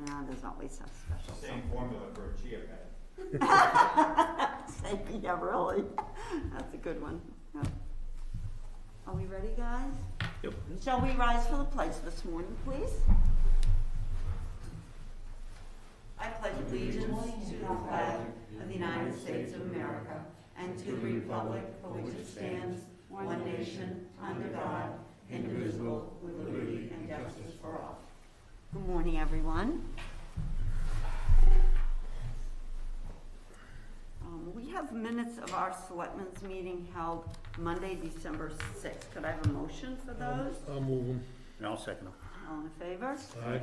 around is always a special. Same formula for a chia pet. Yeah, really. That's a good one. Yep. Are we ready, guys? Yep. Shall we rise for the pledge this morning, please? I pledge allegiance to the flag of the United States of America and to the republic for which it stands, one nation, under God, indivisible, with liberty and justice for all. Good morning, everyone. We have minutes of our Selectmen's meeting held Monday, December 6th. Could I have a motion for those? I'll move them. And I'll second them. All in favor? Aye.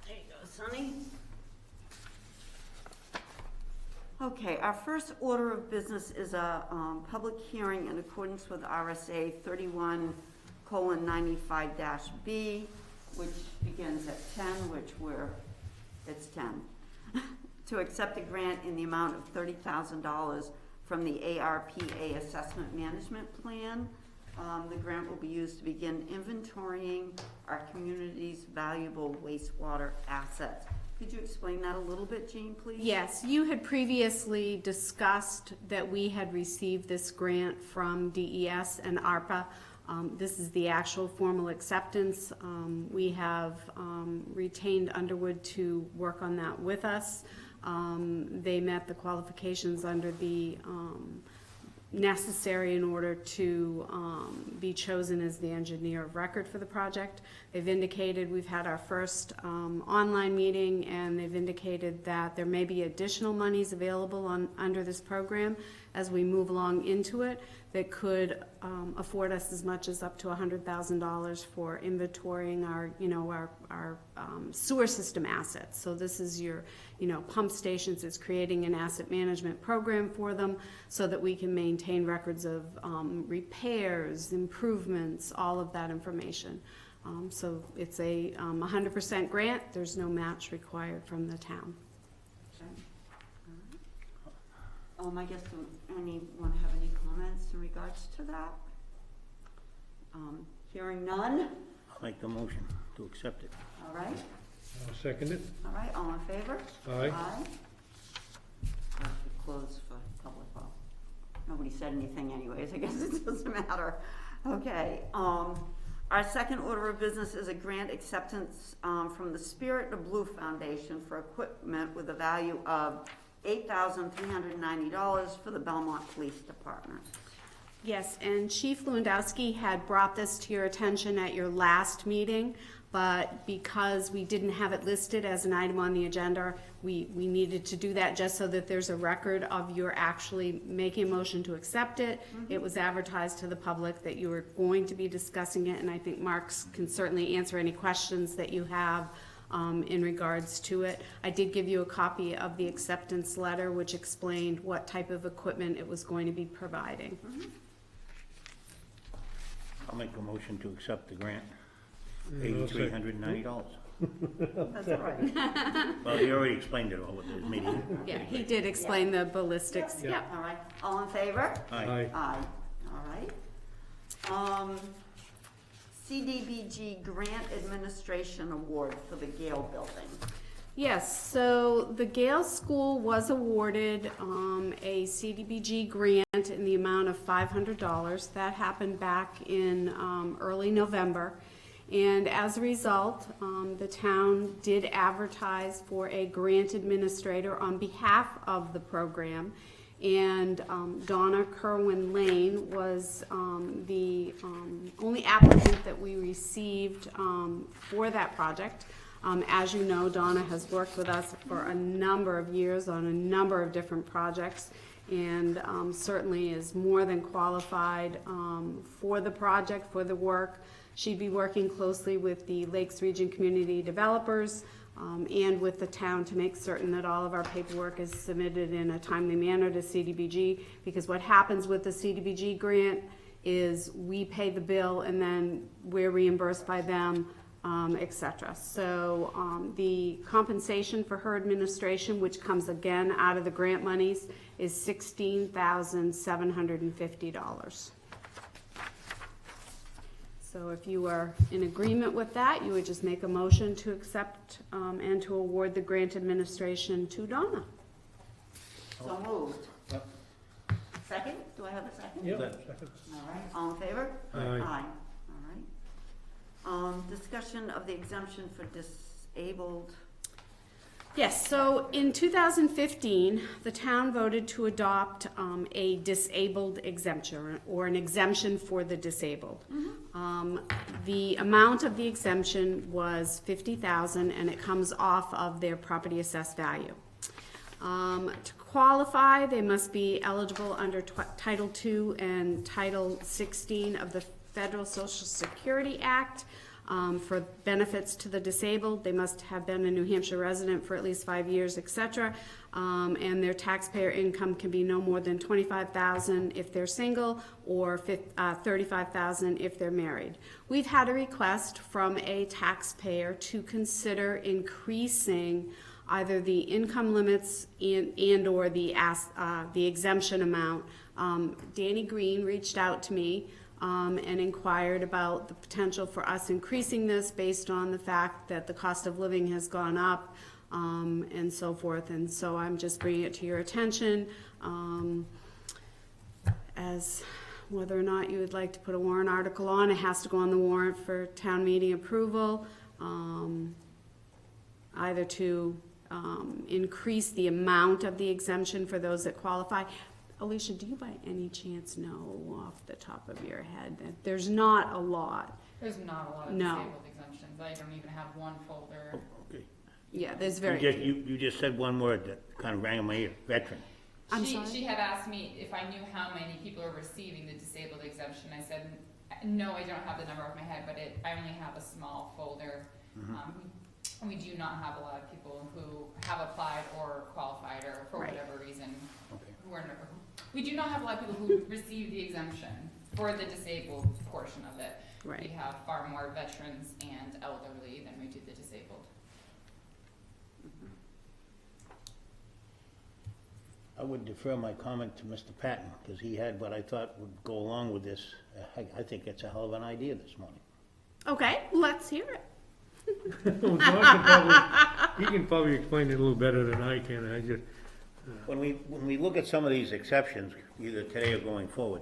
There you go, Sonny. Okay, our first order of business is a public hearing in accordance with RSA 31:95-B, which begins at 10, it's 10, to accept a grant in the amount of $30,000 from the ARPA Assessment Management Plan. The grant will be used to begin inventorying our community's valuable wastewater assets. Could you explain that a little bit, Jean, please? Yes, you had previously discussed that we had received this grant from DES and ARPA. This is the actual formal acceptance. We have retained Underwood to work on that with us. They met the qualifications under the necessary in order to be chosen as the engineer of record for the project. They've indicated, we've had our first online meeting, and they've indicated that there may be additional monies available under this program as we move along into it that could afford us as much as up to $100,000 for inventorying our sewer system assets. So this is your pump stations. It's creating an asset management program for them so that we can maintain records of repairs, improvements, all of that information. So it's a 100% grant. There's no match required from the town. I guess, does anyone have any comments in regards to that? Hearing none. I'll make the motion to accept it. All right. I'll second it. All right, all in favor? Aye. I should close for public. Well, nobody said anything anyways. I guess it doesn't matter. Okay. Our second order of business is a grant acceptance from the Spirit of Blue Foundation for equipment with a value of $8,390 for the Belmont Police Department. Yes, and Chief Lewandowski had brought this to your attention at your last meeting, but because we didn't have it listed as an item on the agenda, we needed to do that just so that there's a record of your actually making a motion to accept it. Mm-hmm. It was advertised to the public that you were going to be discussing it, and I think Mark can certainly answer any questions that you have in regards to it. I did give you a copy of the acceptance letter, which explained what type of equipment it was going to be providing. Mm-hmm. I'll make a motion to accept the grant. I'll second. $8,390. That's all right. Well, he already explained it all at the meeting. Yeah, he did explain the ballistics. Yeah. Yeah. All right. All in favor? Aye. Aye. All right. CDBG Grant Administration Award for the Gale Building. Yes, so the Gale School was awarded a CDBG grant in the amount of $500. That happened back in early November. And as a result, the town did advertise for a grant administrator on behalf of the program. And Donna Kerwin Lane was the only applicant that we received for that project. As you know, Donna has worked with us for a number of years on a number of different projects, and certainly is more than qualified for the project, for the work. She'd be working closely with the Lakes Region community developers and with the town to make certain that all of our paperwork is submitted in a timely manner to CDBG, because what happens with the CDBG grant is we pay the bill and then we're reimbursed by them, et cetera. So the compensation for her administration, which comes again out of the grant monies, is $16,750. So if you are in agreement with that, you would just make a motion to accept and to award the grant administration to Donna. So moved. Yep. Second? Do I have a second? Yep, That- second. All right, all in favor? Aye. All right. Discussion of the exemption for disabled. Yes, so in 2015, the town voted to adopt a disabled exemption, or an exemption for the disabled. The amount of the exemption was $50,000, and it comes off of their property assessed value. To qualify, they must be eligible under Title II and Title 16 of the Federal Social Security Act. For benefits to the disabled, they must have been a New Hampshire resident for at least 5 years, et cetera. And their taxpayer income can be no more than $25,000 if they're single, or $35,000 if they're married. We've had a request from a taxpayer to consider increasing either the income limits and or the exemption amount. Danny Green reached out to me and inquired about the potential for us increasing this based on the fact that the cost of living has gone up and so forth. And so I'm just bringing it to your attention as whether or not you would like to put a warrant article on. It has to go on the warrant for town meeting approval, either to increase the amount of the exemption for those that qualify. Alicia, do you by any chance know off the top of your head that there's not a lot? There's not a lot of No. disabled exemptions. I don't even have one folder. Okay. Yeah, there's You very just, few. you just said one word that kind of rang in my ear, veteran. I'm she, sorry? she had asked me if I knew how many people are receiving the disabled exemption. I said, no, I don't have the number off my head, but I only have a small folder. We do not have a lot of people who have applied or qualified or for Right. whatever reason. Okay. We do not have a lot of people who receive the exemption for the disabled portion of it. Right. We have far more veterans and elderly than we do the disabled. I would defer my comment to Mr. Patton, because he had what I thought would go along with this. I think it's a hell of an idea this morning. Okay, let's hear it. Well, he can probably explain it a little better than I can. I just, When we look at some of these exceptions, either today or going forward,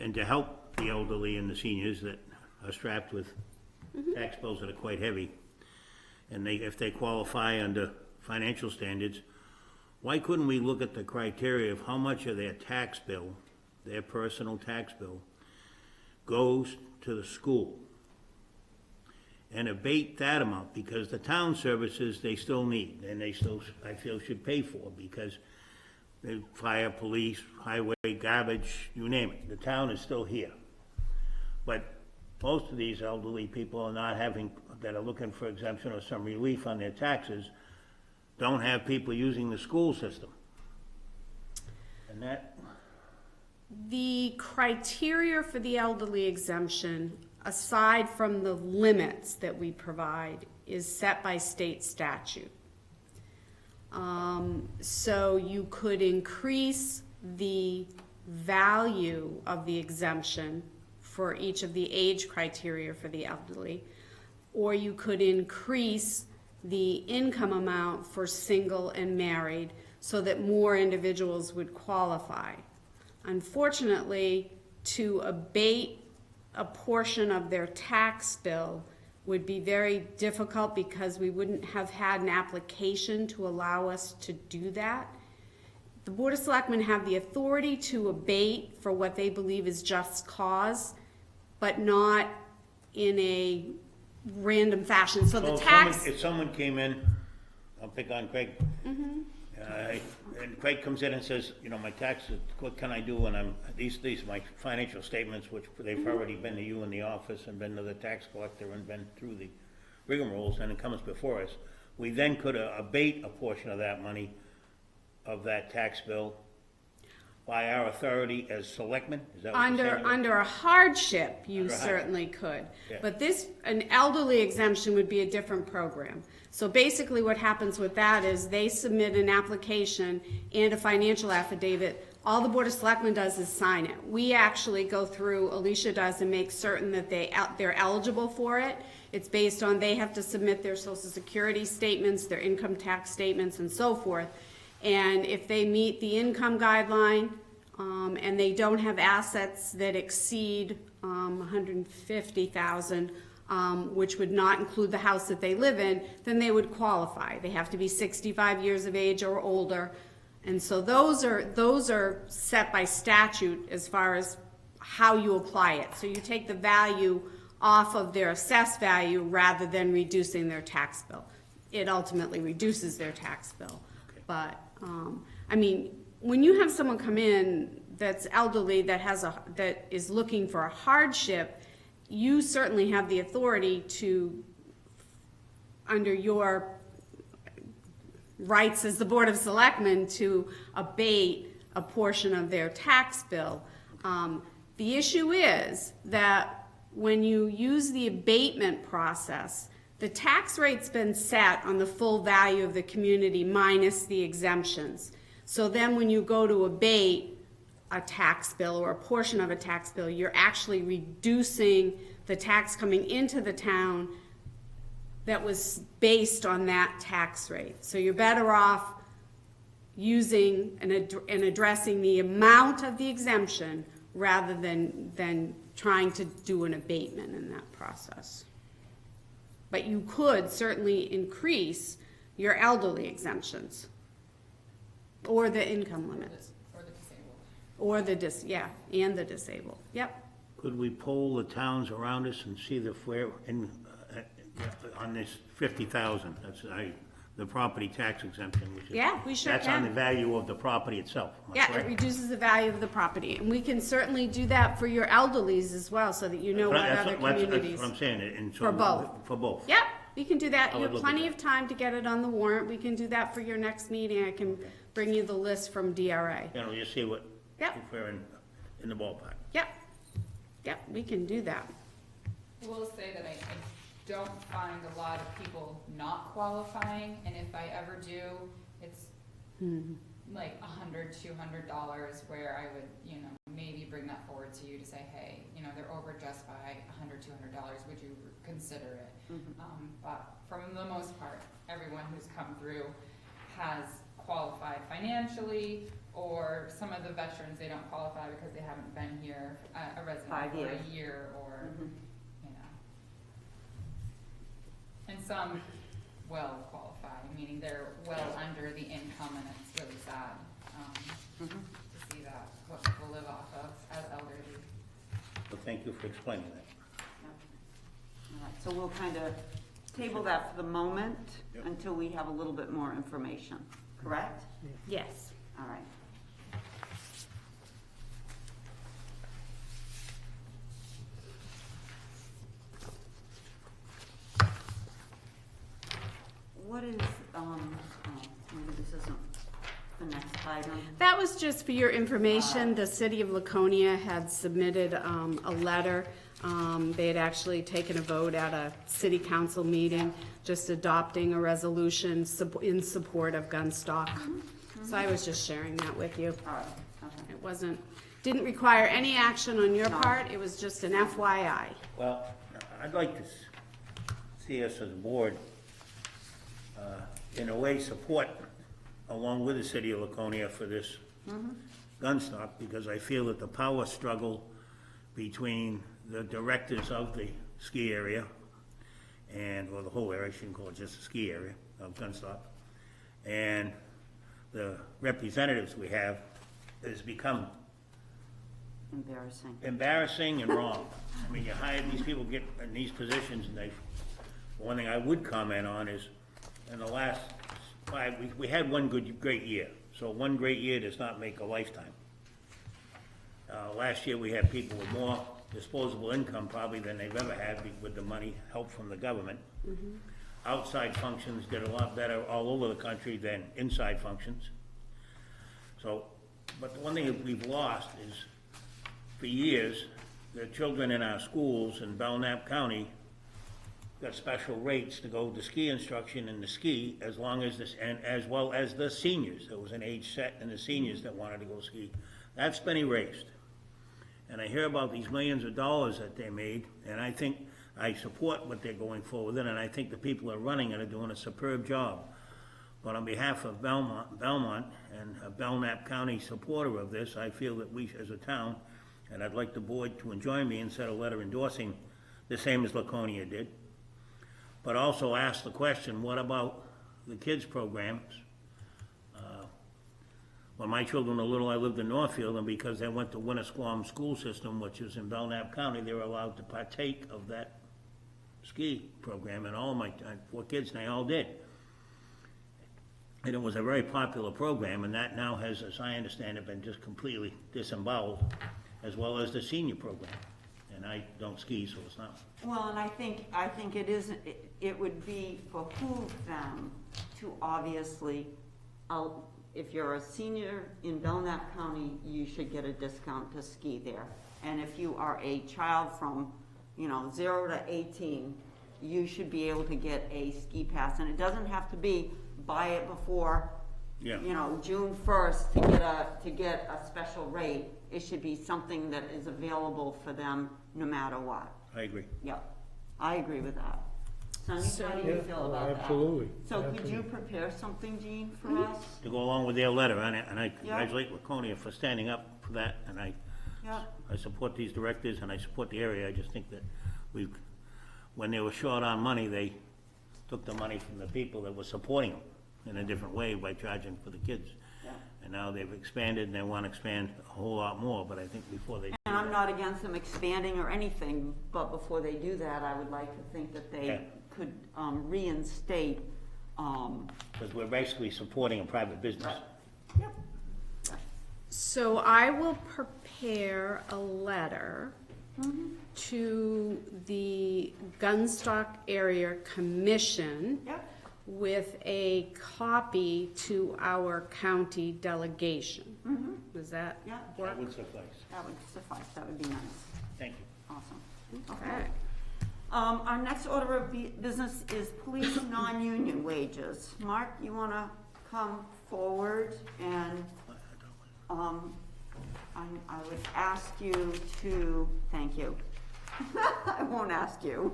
and to help the elderly and the seniors that are strapped with tax bills that are quite heavy, and if they qualify under financial standards, why couldn't we look at the criteria of how much of their tax bill, their personal tax bill, goes to the school? And abate that amount, because the town services they still need, and they still, I feel, should pay for, because the fire, police, highway, garbage, you name it, the town is still here. But most of these elderly people are not having, that are looking for exemption or some relief on their taxes, don't have people using the school system. And that, The criteria for the elderly exemption, aside from the limits that we provide, is set by state statute. So you could increase the value of the exemption for each of the age criteria for the elderly, or you could increase the income amount for single and married so that more individuals would qualify. Unfortunately, to abate a portion of their tax bill would be very difficult because we wouldn't have had an application to allow us to do that. The Board of Selectmen have the authority to abate for what they believe is just cause, but not in a random fashion. So the tax. if someone came in, I'll pick on Craig. And Craig comes in and says, you know, my taxes, what can I do? And these are my financial statements, which they've already been to you in the office and been to the tax collector and been through the rigmaroles, and it comes before us. We then could abate a portion of that money, of that tax bill, by our authority as selectmen? Is that what you're saying? Under a hardship, you Under a hardship. certainly could. Yeah. But an elderly exemption would be a different program. So basically what happens with that is they submit an application and a financial affidavit. All the Board of Selectmen does is sign it. We actually go through, Alicia does, and make certain that they're eligible for it. It's based on, they have to submit their social security statements, their income tax statements, and so forth. And if they meet the income guideline, and they don't have assets that exceed 150,000, which would not include the house that they live in, then they would qualify. They have to be 65 years of age or older. And so those are set by statute as far as how you apply it. So you take the value off of their assessed value rather than reducing their tax bill. It ultimately reduces their tax bill. Okay. But, I mean, when you have someone come in that's elderly, that is looking for a hardship, you certainly have the authority to, under your rights as the Board of Selectmen, to abate a portion of their tax bill. The issue is that when you use the abatement process, the tax rate's been set on the full value of the community minus the exemptions. So then when you go to abate a tax bill or a portion of a tax bill, you're actually reducing the tax coming into the town that was based on that tax rate. So you're better off using and addressing the amount of the exemption rather than trying to do an abatement in that process. But you could certainly increase your elderly exemptions or the income limits. Or the disabled. And the disabled, yep. Could we poll the towns around us and see if we're in, on this 50,000, that's the property tax exemption, which is. Yeah, we sure That's on the can. value of the property itself, am I Yeah, it correct? reduces the value of the property, and we can certainly do that for your elderlies as well, so that you know what That's other what- that's communities. what I'm saying, and so. For both. For both. Yep, we can do that. I You would have look plenty at of time to get it on the warrant. We can do that for your next meeting. I can bring you the list from DRA. You know, just see what, Yep. if we're in the ballpark. Yep, yep, we can do that. I will say that I don't find a lot of people not qualifying, and if I ever do, it's like $100, $200 where I would, maybe bring that forward to you to say, hey, they're over just by $100, $200, would you consider it? But for the most part, everyone who's come through has qualified financially, or some of the veterans, they don't qualify because they haven't been here, a resident 5 for years. a year, or, and some well qualify, meaning they're well under the income, and it's really sad, to see that, what people live off of as elderly. So thank you for explaining that. All right, so we'll kind of table that for the moment Yep. until we have a little bit more information, correct? Yes. All right. What is, maybe this isn't the next item. That was just for your information. The city of Laconia had submitted a letter. They had actually taken a vote at a city council meeting, just adopting a resolution in support of gun stock. So I was just sharing that with you. All right, okay. It didn't require any action on your part. It was just an FYI. Well, I'd like to see us as a board, in a way, support, along with the city of Laconia, for this gun stock, because I feel that the power struggle between the directors of the ski area or the whole area, I shouldn't call it just the ski area of gun stock, and the representatives we have, has become embarrassing and wrong. I mean, you hire these people, get in these positions, and one thing I would comment on is, in the last 5, we had one great year. So one great year does not make a lifetime. Last year, we had people with more disposable income probably than they've ever had with the money, help from the government. Outside functions did a lot better all over the country than inside functions. So But the one thing that we've lost is, for years, the children in our schools in Belknap County got special rates to go to ski instruction and to ski as long as this, and as well as the seniors. There was an age set in the seniors that wanted to go ski. That's been erased. And I hear about these millions of dollars that they made, and I think, I support what they're going forward with, and I think the people that are running it are doing a superb job. But on behalf of Belmont and a Belknap County supporter of this, I feel that we as a town, and I'd like the board to join me and send a letter endorsing the same as Laconia did, but also ask the question, what about the kids' programs? When my children were little, I lived in Northfield, and because they went to Winnisquam School System, which is in Belknap County, they were allowed to partake of that ski program, and all my 4 kids, and they all did. And it was a very popular program, and that now has, as I understand it, been just completely disemboweled, as well as the senior program. And I don't ski, so it's not. Well, and I think it would behoove them to obviously, if you're a senior in Belknap County, you should get a discount to ski there. And if you are a child from, 0 to 18, you should be able to get a ski pass. And it doesn't have to be buy it before, Yeah. June 1st to get a special rate. It should be something that is available for them no matter what. I agree. Yep, I agree with that. Sonny, how do Yeah, you feel about that? absolutely. So could you Absolutely. prepare something, Jean, for us? To go along with their letter, and I congratulate Laconia for standing up for that, and I support these directives, and I support the area. I just think that when they were short on money, they took the money from the people that were supporting them in a different way by charging for the kids. Yeah. And now they've expanded, and they want to expand a whole lot more, but I think before they... And I'm not against them expanding or anything, but before they do that, I would like to think that they Yeah. could reinstate. Because we're basically supporting a private business. Yep. So I will prepare a letter to the Gunstock Area Commission Yep. with a copy to our county delegation. Does that Yeah. work? That would suffice. That would suffice, that would be nice. Thank you. Awesome. Okay. Our next order of business is police non-union wages. Mark, you wanna come forward and, I would ask you to, thank you. I won't ask you.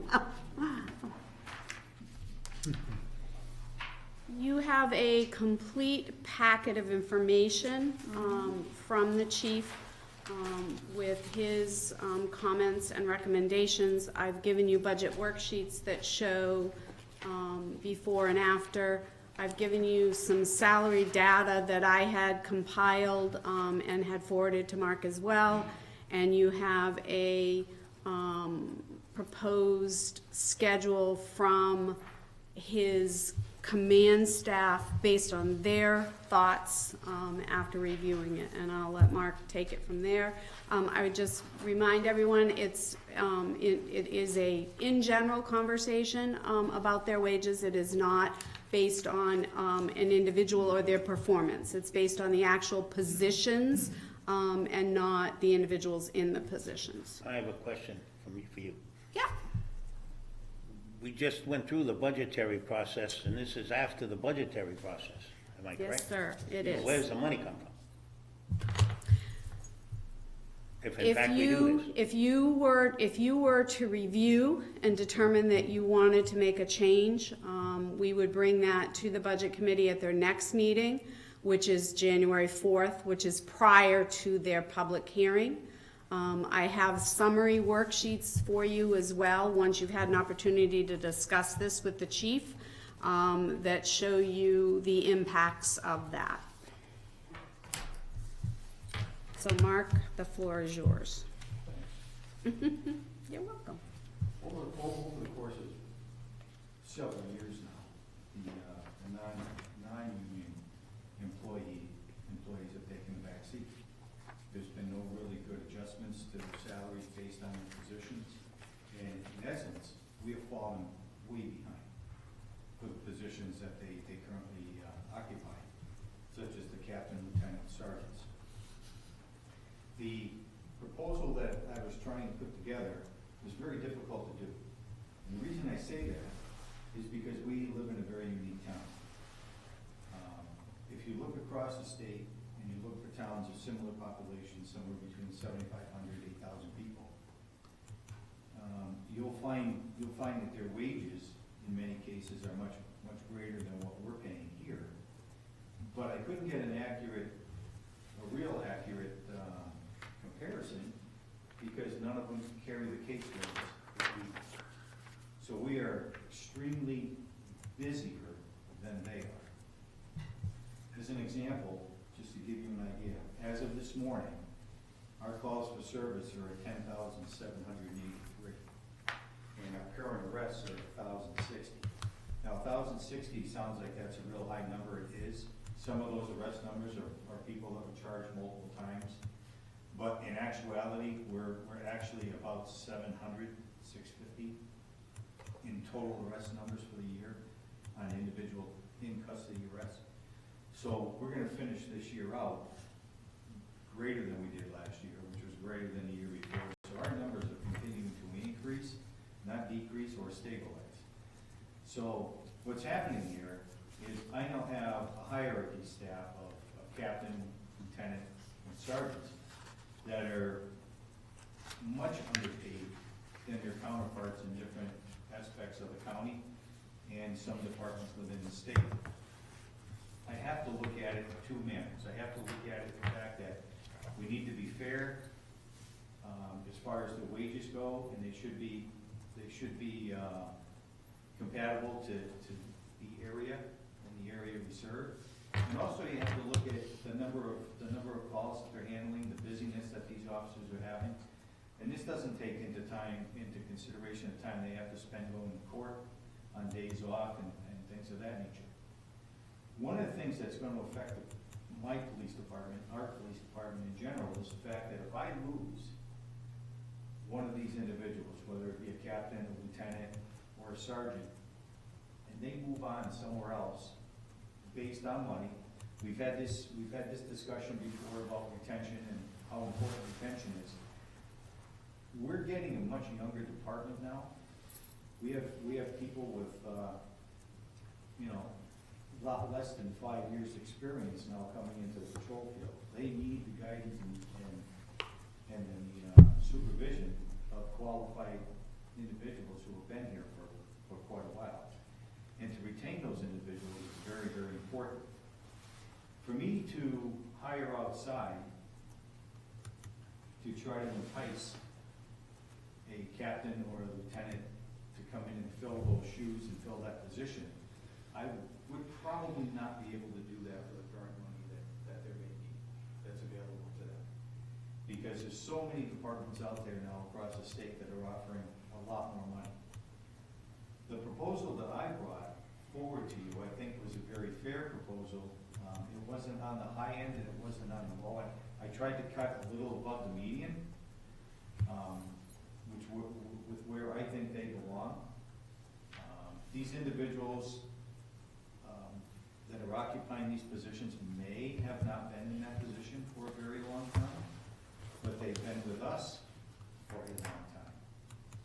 You have a complete packet of information from the chief with his comments and recommendations. I've given you budget worksheets that show before and after. I've given you some salary data that I had compiled and had forwarded to Mark as well. And you have a proposed schedule from his command staff based on their thoughts after reviewing it, and I'll let Mark take it from there. I would just remind everyone, it is a in general conversation about their wages. It is not based on an individual or their performance. It's based on the actual positions and not the individuals in the positions. I have a question for you. Yeah. We just went through the budgetary process, and this is after the budgetary process. Am I correct? Yes, sir, it So is. where does the money come from? If in fact we do this. If you were to review and determine that you wanted to make a change, we would bring that to the budget committee at their next meeting, which is January 4th, which is prior to their public hearing. I have summary worksheets for you as well, once you've had an opportunity to discuss this with the chief, that show you the impacts of that. So Mark, the floor is yours. You're welcome. Over the course of several years now, the non-union employees have taken a back seat. There's been no really good adjustments to their salaries based on their positions. And in essence, we have fallen way behind for the positions that they currently occupy, such as the captain, lieutenant, sergeants. together was very difficult to do. And the reason I say that is because we live in a very unique town. If you look across the state and you look for towns of similar populations, somewhere between 7,500, 8,000 people, you'll find that their wages, in many cases, are much greater than what we're paying here. But I couldn't get a real accurate comparison because none of them carry the caseloads that we do. So we are extremely busier than they are. As an example, just to give you an idea, as of this morning, our calls for service are at 10,783. And our current arrests are 1,060. Now, 1,060 sounds like that's a real high number. It is. Some of those arrest numbers are people that were charged multiple times. But in actuality, we're actually about 700, 650 in total arrest numbers for the year on individual in custody arrests. So we're gonna finish this year out greater than we did last year, which was greater than the year before. So our numbers are continuing to increase, not decrease or stabilize. So what's happening here is I now have a hierarchy staff of captain, lieutenant, and sergeants that are much underpaid than their counterparts in different aspects of the county and some departments within the state. I have to look at it in two manners. I have to look at it the fact that we need to be fair as far as the wages go, and they should be compatible to the area and the area we serve. And also you have to look at the number of calls that they're handling, the busyness that these officers are having. And this doesn't take into consideration the time they have to spend going to court on days off and things of that nature. One of the things that's going to affect my police department, our police department in general, is the fact that if I lose one of these individuals, whether it be a captain, a lieutenant, or a sergeant, and they move on somewhere else based on money, we've had this discussion before about retention and how important retention is. We're getting a much younger department now. We have people with a lot less than 5 years experience now coming into the patrol field. They need the guidance and the supervision of qualified individuals who have been here for quite a while. And to retain those individuals is very, very important. For me to hire outside to try to entice a captain or a lieutenant to come in and fill those shoes and fill that position, I would probably not be able to do that for the current money that they're making, that's available to them. Because there's so many departments out there now across the state that are offering a lot more money. The proposal that I brought forward to you, I think, was a very fair proposal. It wasn't on the high end and it wasn't on the low end. I tried to cut a little above the median, with where I think they belong. These individuals that are occupying these positions may have not been in that position for a very long time, but they've been with us for a long time.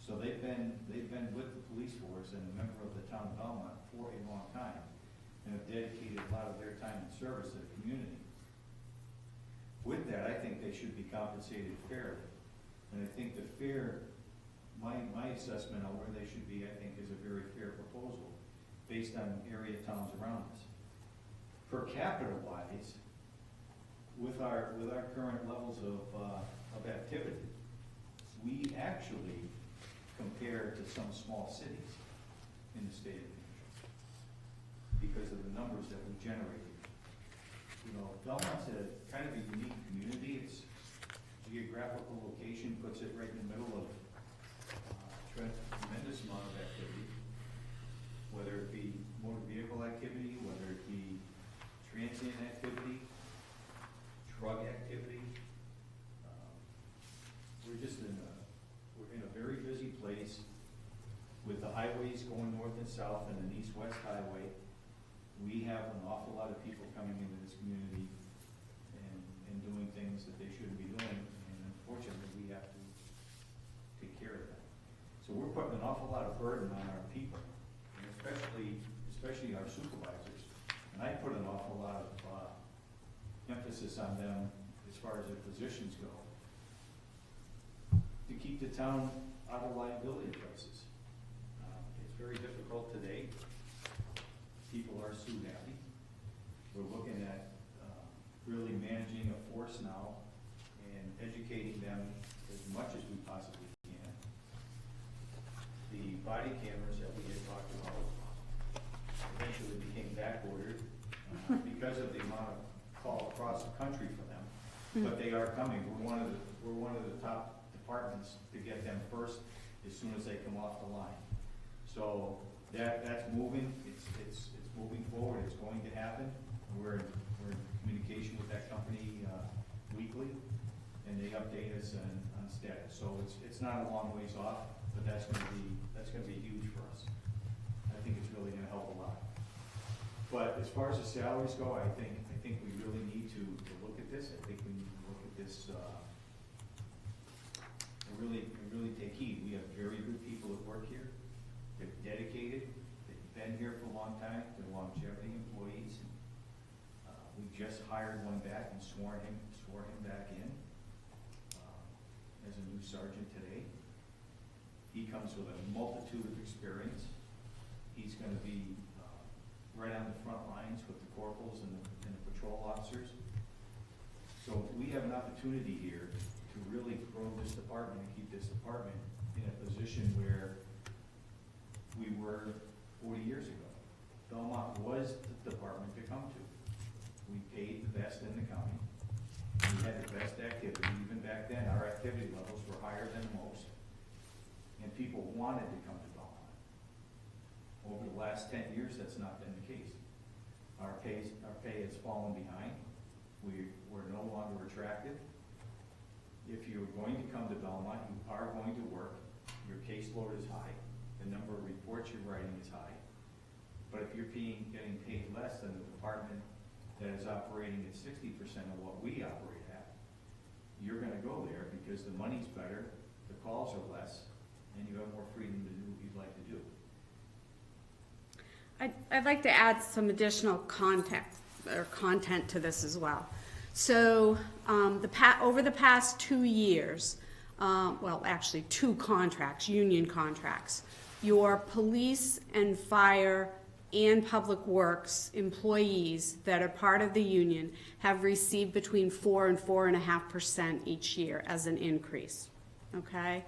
So they've been with the police force and a member of the town of Belmont for a long time and have dedicated a lot of their time and service to the community. With that, I think they should be compensated fairly. And I think my assessment on where they should be, I think, is a very fair proposal based on area towns around us. Per capita wise, with our current levels of activity, we actually compare to some small cities in the state of New Hampshire because of the numbers that we generated. Belmont's kind of a unique community. Its geographical location puts it right in the middle of tremendous amount of activity, whether it be motor vehicle activity, whether it be transient activity, drug activity. We're in a very busy place with the highways going north and south and an east-west highway. We have an awful lot of people coming into this community and doing things that they shouldn't be doing, and unfortunately we have to an awful lot of burden on our people, and especially our supervisors. And I put an awful lot of emphasis on them as far as their positions go, to keep the town out of liability crisis. It's very difficult today. People are suit happy. We're looking at really managing a force now and educating them as much as we possibly can. The body cameras that we had talked about eventually became backordered because of the amount of call across the country for them. But they are coming. We're one of the top departments to get them first as soon as they come off the line. So that's moving. It's moving forward. It's going to happen. We're in communication with that company weekly, and they update us on status. So it's not a long ways off, but that's going to be huge for us. I think it's really going to help a lot. But as far as the salaries go, I think we really need to look at this. I think we need to look at this and really take heed. We have very good people that work here. They're dedicated. They've been here for a long time. They're longevity employees. We just hired one back and swore him back in as a new sergeant today. He comes with a multitude of experience. He's going to be right on the front lines with the corporals and the patrol officers. So we have an opportunity here to really grow this department and keep this department in a position where we were 40 years ago. Belmont was the department to come to. We paid the best in the county. We had the best activity. Even back then, our activity levels were higher than most. And people wanted to come to Belmont. Over the last 10 years, that's not been the case. Our pay has fallen behind. We're no longer attractive. If you're going to come to Belmont, you are going to work. Your caseload is high. The number of reports you're writing is high. But if you're getting paid less than the department that is operating at 60% of what we operate at, you're going to go there because the money's better, the calls are less, and you have more freedom to do what you'd like to do. I'd like to add some additional context or content to this as well. So over the past 2 years, well, actually 2 contracts, union contracts, your police and fire and public works employees that are part of the union have received between 4 and 4.5% each year as an increase, okay?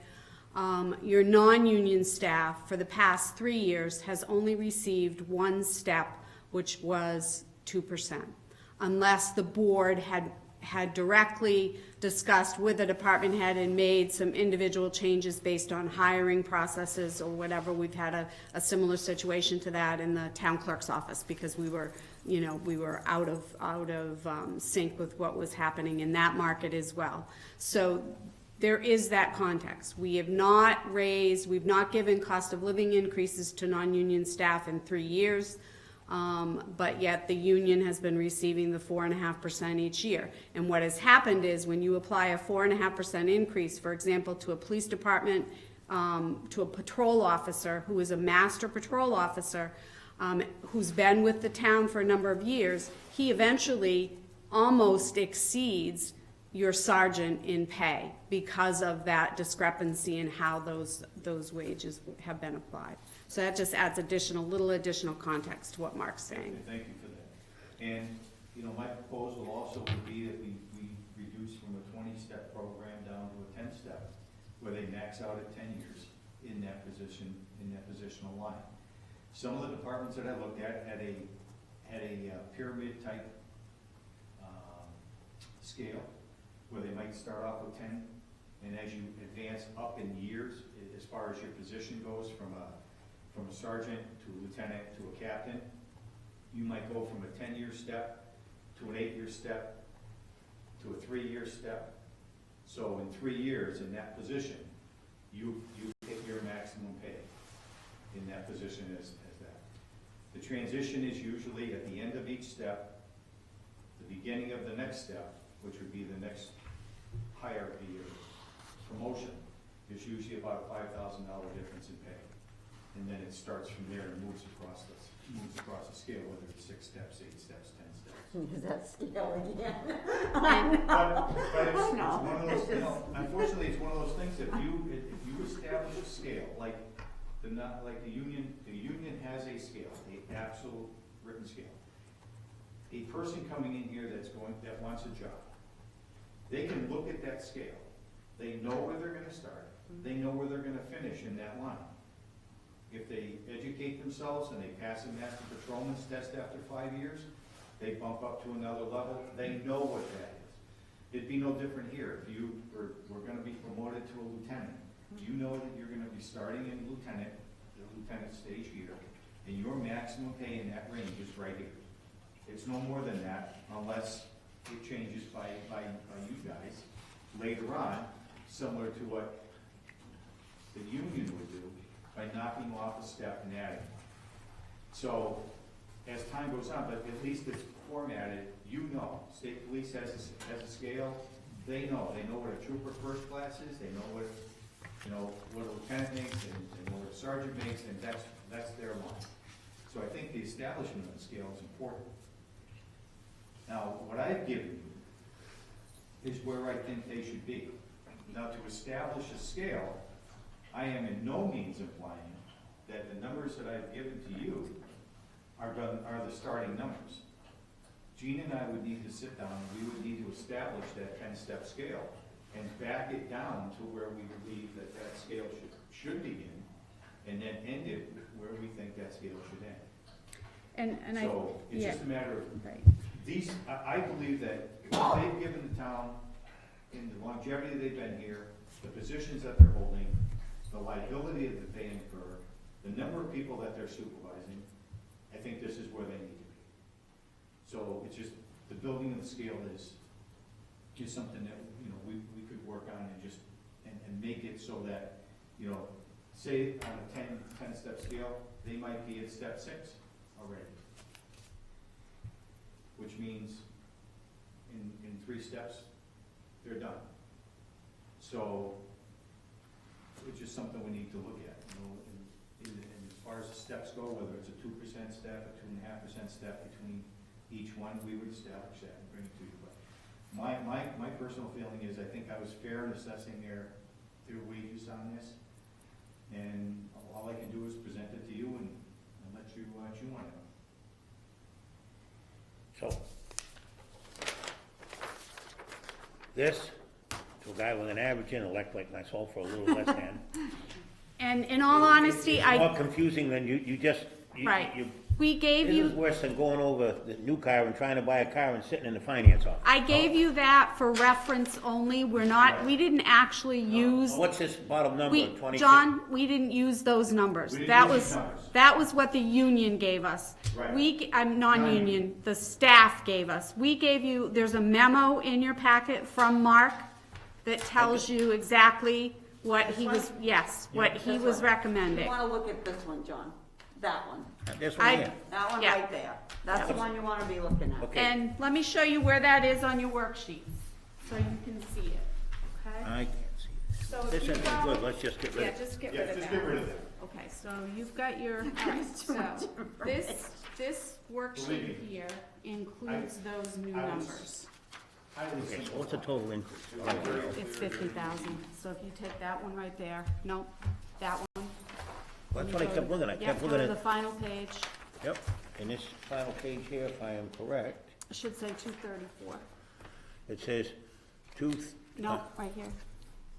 Your non-union staff for the past 3 years has only received 1 step, which was 2%, unless the board had directly discussed with the department head and made some individual changes based on hiring processes or whatever. We've had a similar situation to that in the town clerk's office because we were out of sync with what was happening in that market as well. So there is that context. We have not raised, we've not given cost of living increases to non-union staff in 3 years. But yet the union has been receiving the 4.5% each year. And what has happened is when you apply a 4.5% increase, for example, to a police department, to a patrol officer who is a master patrol officer, who's been with the town for a number of years, he eventually almost exceeds your sergeant in pay because of that discrepancy in how those wages have been applied. So that just adds little additional context to what Mark's saying. Thank you for that. And, my proposal also would be that we reduce from a 20-step program down to a 10-step, where they max out at 10 years in that positional line. Some of the departments that I looked at had a pyramid type scale, where they might start off with 10, and as you advance up in years, as far as your position goes, from a sergeant to a lieutenant to a captain, you might go from a 10-year step to an 8-year step to a 3-year step. So in 3 years in that position, you hit your maximum pay in that position as that. The transition is usually at the end of each step, the beginning of the next step, which would be the next hierarchy or promotion, there's usually about a $5,000 difference in pay. And then it starts from there and moves across the scale, whether it's 6 steps, 8 steps, 10 steps. Is that scale again? But it's one No, of those, you know, unfortunately, it's one of those things, if you establish a scale, like the union has a scale, a absolute written scale. A person coming in here that wants a job, they can look at that scale. They know where they're gonna start. They know where they're gonna finish in that line. If they educate themselves and they pass a master patrolman's test after 5 years, they bump up to another level. They know what that is. It'd be no different here. If you were gonna be promoted to a lieutenant, you know that you're gonna be starting in the lieutenant stage here, and your maximum pay in that range is right here. It's no more than that unless it changes by you guys later on, similar to what the union would do by knocking off a step and adding. So as time goes on, but at least it's formatted, you know. State police has a scale, they know what a trooper first class is, they know what a lieutenant makes, and they know what a sergeant makes, and that's their line. So I think the establishment of the scale is important. Now, what I've given you is where I think they should be. Now, to establish a scale, I am in no means implying that the numbers that I've given to you are the starting numbers. Gene and I would need to sit down, we would need to establish that 10-step scale and back it down to where we believe that scale should begin, and then end it where we think that scale should end. So it's just a matter of, these, I believe that what they've given the town in the longevity they've been here, the positions that they're holding, the liability that they incur, the number of people that they're supervising, I think this is where they need to be. So it's just, the building of the scale is something that, we could work on and make it so that, say on a 10-step scale, they might be at step 6 already. Which means in 3 steps, they're done. So it's just something we need to look at, and as far as the steps go, whether it's a 2% step, a 2.5% step between each one, we would establish that and bring it to you. But my personal feeling is I think I was fair in assessing their wages on this, and all I can do is present it to you and let you chew on it. So, this, to a guy with an average intellect like myself for a little less than. And in all honesty, It's more confusing than you just. Right. We gave This you. is worse than going over the new car and trying to buy a car and sitting in the finance office. I gave you that for reference only. We didn't actually use. What's this bottom number, 26? John, we didn't use those numbers. We didn't That use was, these numbers. that was what the union gave us. Right. I'm non-union, the staff gave us. We gave you, there's a memo in your packet from Mark that tells you exactly what he was, what he This was one. recommending. You wanna look at this one, John, that one, This one here. that one Yeah. right there, that's the one you wanna be looking at. Okay. And let me show you where that is on your worksheet, so you can see it, okay? I can't see it. So if This you isn't go- good, let's just get rid Yeah, of it. just get Yeah, rid of that. just get rid of that. Okay, so you've got your, alright, so this worksheet Believe me. here includes those new I was- numbers. Okay, so what's the total increase? It's 50,000, so if you take that one right there, nope, that one. That's what I kept looking at, Yep, kept go looking to the at, final page, yep, and this final page here, if I am correct, it should say 234. it says No, right here,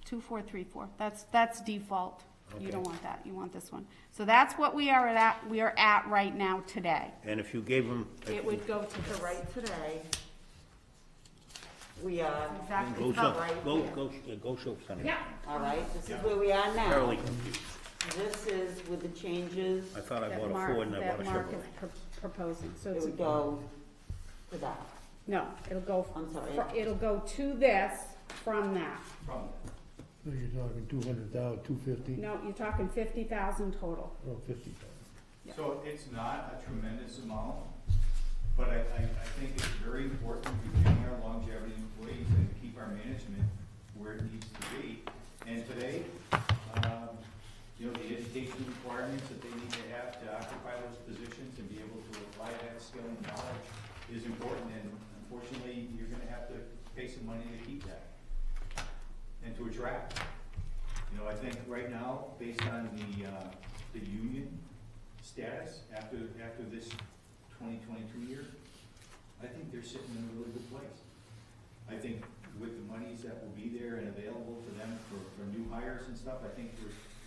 2434, that's default. You don't Okay. want that, you want this one. So that's what we are at right now today. and if you gave them. It would go to the right. Right today, we are, Exactly. Go It's show, not right go, here. go show something. Yeah. all right, this is where we are now. Thoroughly confused. This is with the changes, I thought I That bought a Mark- Ford and I bought a That Mark Chevrolet. is proposing, so it it's, would go to that. no, it'll go, I'm sorry. it'll go to this from that. From So you're talking 200,000, 250? No, you're talking 50,000 total. Oh, 50,000. Yeah. So it's not a tremendous amount, but I think it's very important to retain our longevity employees and to keep our management where it needs to be. And today, you know, the education requirements that they need to have to occupy those positions and be able to apply that skill and knowledge is important, and unfortunately, you're gonna have to pay some money to keep that and to attract. You know, I think right now, based on the union status after this 2022 year, I think they're sitting in a really good place. I think with the monies that will be there and available to them for new hires and stuff, I think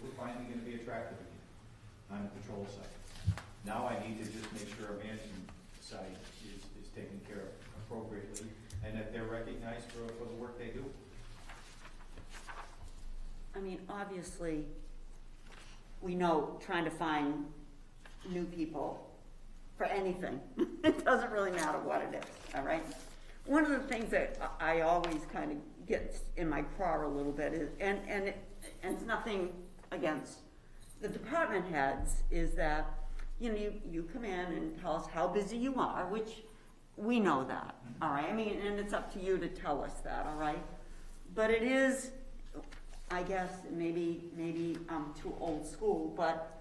we're finally gonna be attractive again on the patrol side. Now I need to just make sure our management side is taken care of appropriately and that they're recognized for the work they do. I mean, obviously, we know trying to find new people for anything, it doesn't really matter what it is, all right? One of the things that I always kind of gets in my craw a little bit is, and it's nothing against the department heads, is that, you know, you come in and tell us how busy you are, which we know that, all right? I mean, and it's up to you to tell us that, all right? But it is, I guess, maybe I'm too old school, but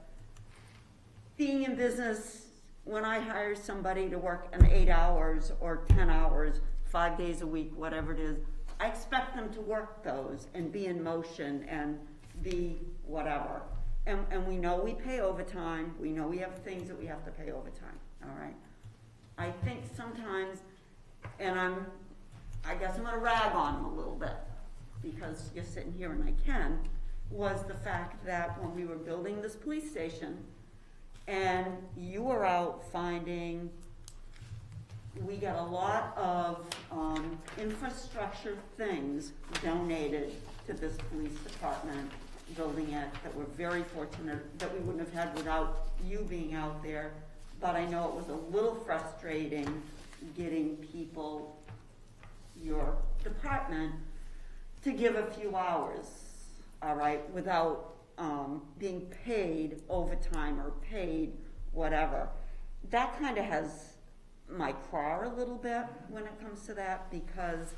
being in business, when I hire somebody to work an 8 hours or 10 hours, 5 days a week, whatever it is, I expect them to work those and be in motion and be whatever. And we know we pay overtime, we know we have things that we have to pay overtime, all right? I think sometimes, and I guess I'm gonna rag on them a little bit, because you're sitting here and I can, was the fact that when we were building this police station, and you were out finding, we got a lot of infrastructure things donated to this police department, building it, that we're very fortunate that we wouldn't have had without you being out there. But I know it was a little frustrating getting people, your department, to give a few hours, all right, without being paid overtime or paid whatever. That kind of has my craw a little bit when it comes to that, because,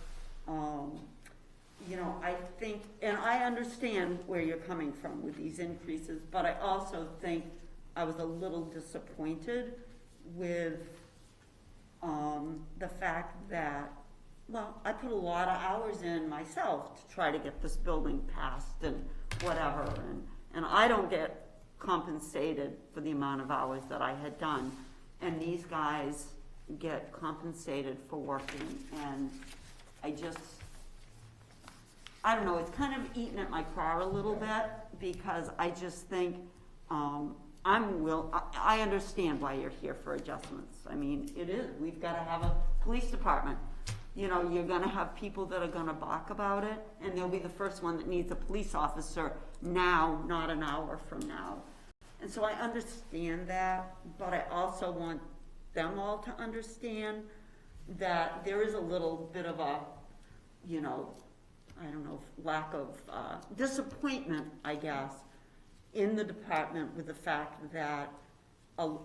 you know, I think, and I understand where you're coming from with these increases, but I also think I was a little disappointed with the fact that, well, I put a lot of hours in myself to try to get this building passed and whatever, and I don't get compensated for the amount of hours that I had done, and these guys get compensated for working, and I don't know, it's kind of eating at my craw a little bit, because I just think, I understand why you're here for adjustments. I mean, it is, we've gotta have a police department. You know, you're gonna have people that are gonna balk about it, and they'll be the first one that needs a police officer now, not an hour from now. And so I understand that, but I also want them all to understand that there is a little bit of a, you know, I don't know, lack of disappointment, I guess, in the department with the fact that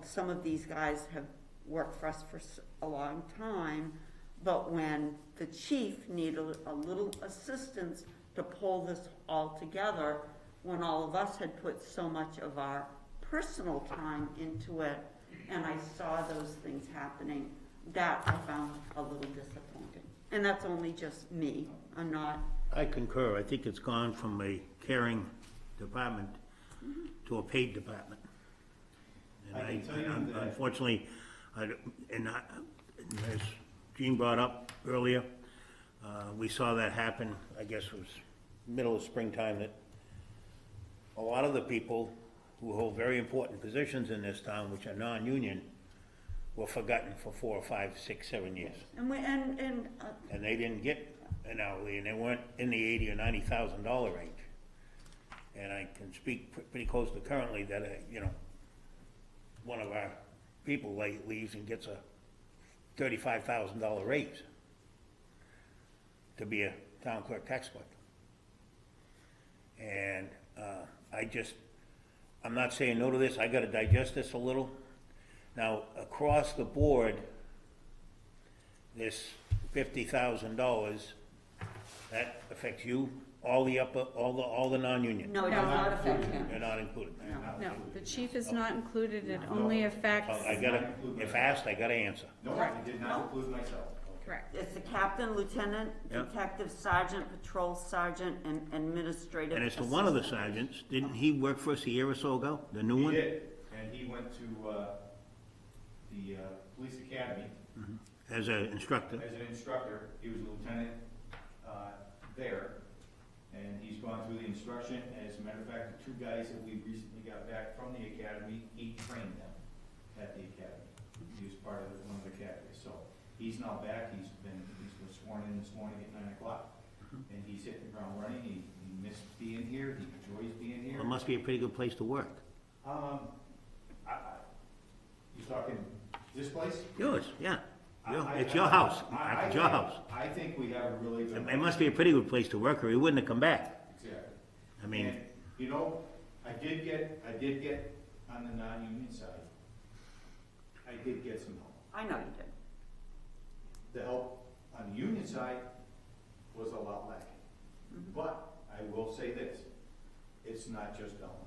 some of these guys have worked for us for a long time, but when the chief needed a little assistance to pull this all together, when all of us had put so much of our personal time into it, and I saw those things happening, that I found a little disappointing. And that's only just me. I'm not. I concur. I think it's gone from a caring department to a paid department. And I can tell you that- unfortunately, as Gene brought up earlier, we saw that happen, I guess it was middle of springtime, that a lot of the people who hold very important positions in this town, which are non-union, were forgotten for 4 or 5, 6, 7 years. And they didn't get an hourly, and they weren't in the $80,000 or $90,000 range. And I can speak pretty close to currently that, you know, one of our people leaves and gets a $35,000 raise to be a town clerk tax collector. And I'm not saying no to this, I gotta digest this a little. Now, across the board, this $50,000, that affects you, all the non-union. No, it does not affect him. They're not included. No, the chief is not included, it only affects, So if asked, I gotta answer. No, I did not include myself. correct. It's the captain, lieutenant, Yeah. detective, sergeant, patrol sergeant, and administrative And as to one of the assistant. sergeants, didn't he work for us a year or so ago, the new He one? did, and he went to, the, police academy As an instructor. as an instructor. He was a lieutenant, there, and he's gone through the instruction. As a matter of fact, the two guys that we recently got back from the academy, he trained them at the academy. He was part of one of the academies, so he's now back. He's been sworn in this morning at 9 o'clock, and he's hitting the ground running. He missed being here. He enjoys being here. Well, it must be a pretty good place to work. You talking this place? Yours, yeah. I- It's your house. I- It's your house. I think we have a really good. It must be a pretty good place to work, or he wouldn't have come back. Exactly. I mean, And, you know, I did get on the non-union side, I did get some help. I know you did. The help on the union side was a lot lacking. But I will say this, it's not just Belmont.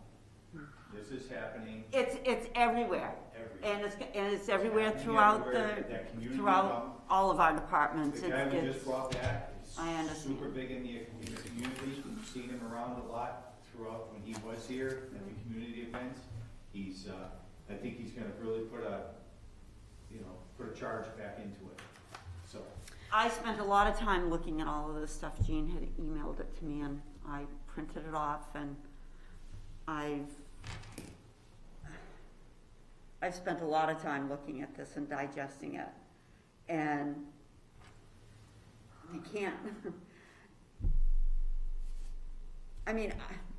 This is happening It's everywhere, everywhere. and it's everywhere happening throughout everywhere. That community throughout all of our departments. The guy we It's- just brought back is I understand. super big in the community. We've seen him around a lot throughout when he was here at the community events. He's, I think he's gonna really put a charge back into it, so. I spent a lot of time looking at all of this stuff. Jean had emailed it to me, and I printed it off, and I've spent a lot of time looking at this and digesting it, and you can't. I mean,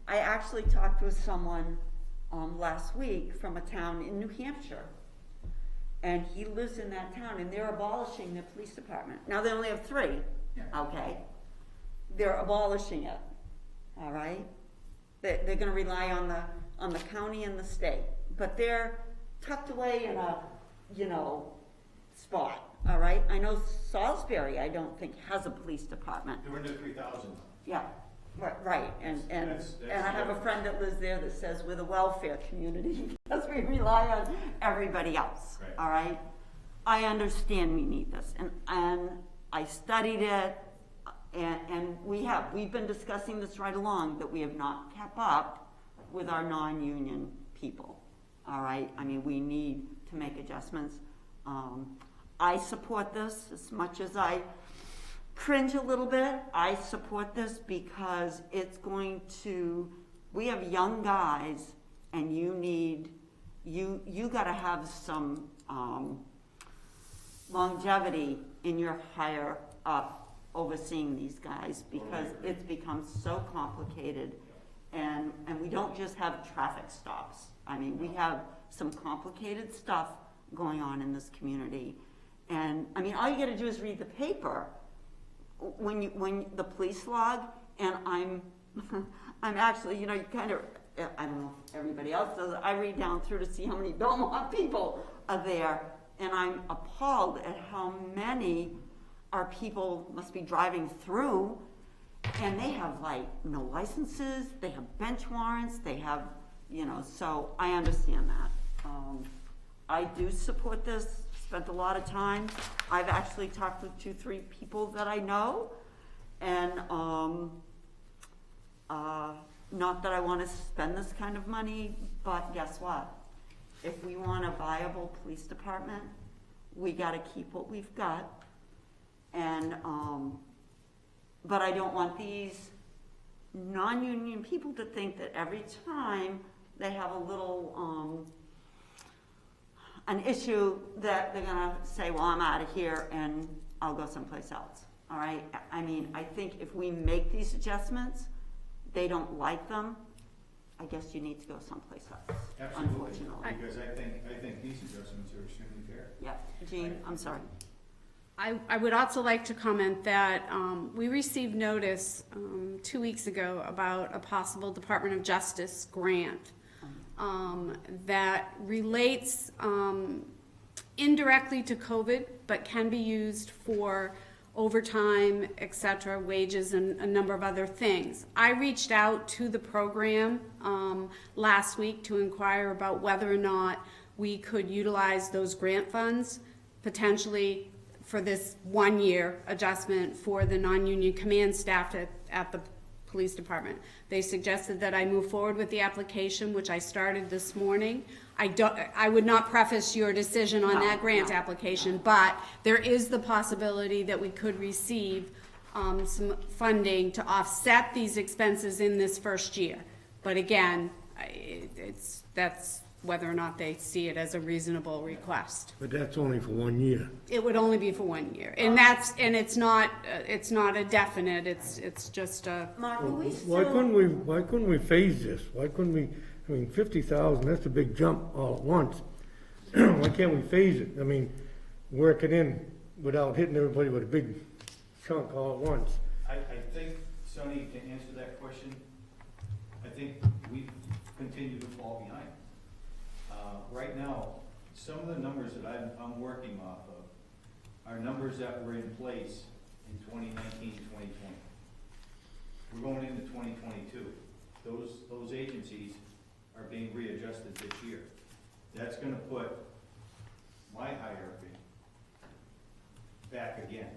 I actually talked with someone last week from a town in New Hampshire, and he lives in that town, and they're abolishing their police department. Now, they only have 3, okay? They're abolishing it, all right? They're gonna rely on the county and the state, but they're tucked away in a, spot, all right? I know Salisbury, I don't think, has a police department. They're into 3,000. Yeah, right, and That's I have a friend that lives there that says we're the welfare community, because we rely on everybody else, Right. all right? I understand we need this, and I studied it, and we've been discussing this right along, that we have not kept up with our non-union people, all right? I mean, we need to make adjustments. I support this as much as I cringe a little bit. I support this because it's going to, we have young guys, and you gotta have some longevity in your higher up overseeing these guys, because it's become so complicated, and we don't just have traffic stops. I mean, we have some complicated stuff going on in this community, and I mean, all you gotta do is read the paper when the police log, and I'm actually, you kind of, I don't know if everybody else does it, I read down through to see how many Belmont people are there, and I'm appalled at how many our people must be driving through, and they have no licenses, they have bench warrants, they have, so I understand that. I do support this, spent a lot of time. I've actually talked with 2-3 people that I know, and not that I want to spend this kind of money, but guess what? If we want a viable police department, we got to keep what we've got, and but I don't want these non-union people to think that every time they have a little an issue that they're gonna say, well, I'm out of here and I'll go someplace else, all right? I mean, I think if we make these adjustments, they don't like them, I guess you need to go someplace else, Absolutely, unfortunately. because I think these adjustments are extremely fair. Yeah, Jean, I'm sorry. I would also like to comment that we received notice 2 weeks ago about a possible Department of Justice grant that relates indirectly to COVID, but can be used for overtime, et cetera, wages, and a number of other things. I reached out to the program last week to inquire about whether or not we could utilize those grant funds potentially for this 1-year adjustment for the non-union command staff at the police department. They suggested that I move forward with the application, which I started this morning. I would not preface your decision on that grant application, but there is the possibility that we could receive some funding to offset these expenses in this first year. But again, that's whether or not they see it as a reasonable request. But that's only for 1 year. It would only be for 1 year, and it's not a definite. It's just a. Mark, are we Why still, couldn't we phase this? Why couldn't we, I mean, 50,000, that's a big jump all at once. Why can't we phase it? I mean, work it in without hitting everybody with a big chunk all at once. I think, Sonny, to answer that question, I think we continue to fall behind. Right now, some of the numbers that I'm working off of are numbers that were in place in 2019, 2020. We're going into 2022. Those agencies are being readjusted this year. That's gonna put my hierarchy back again.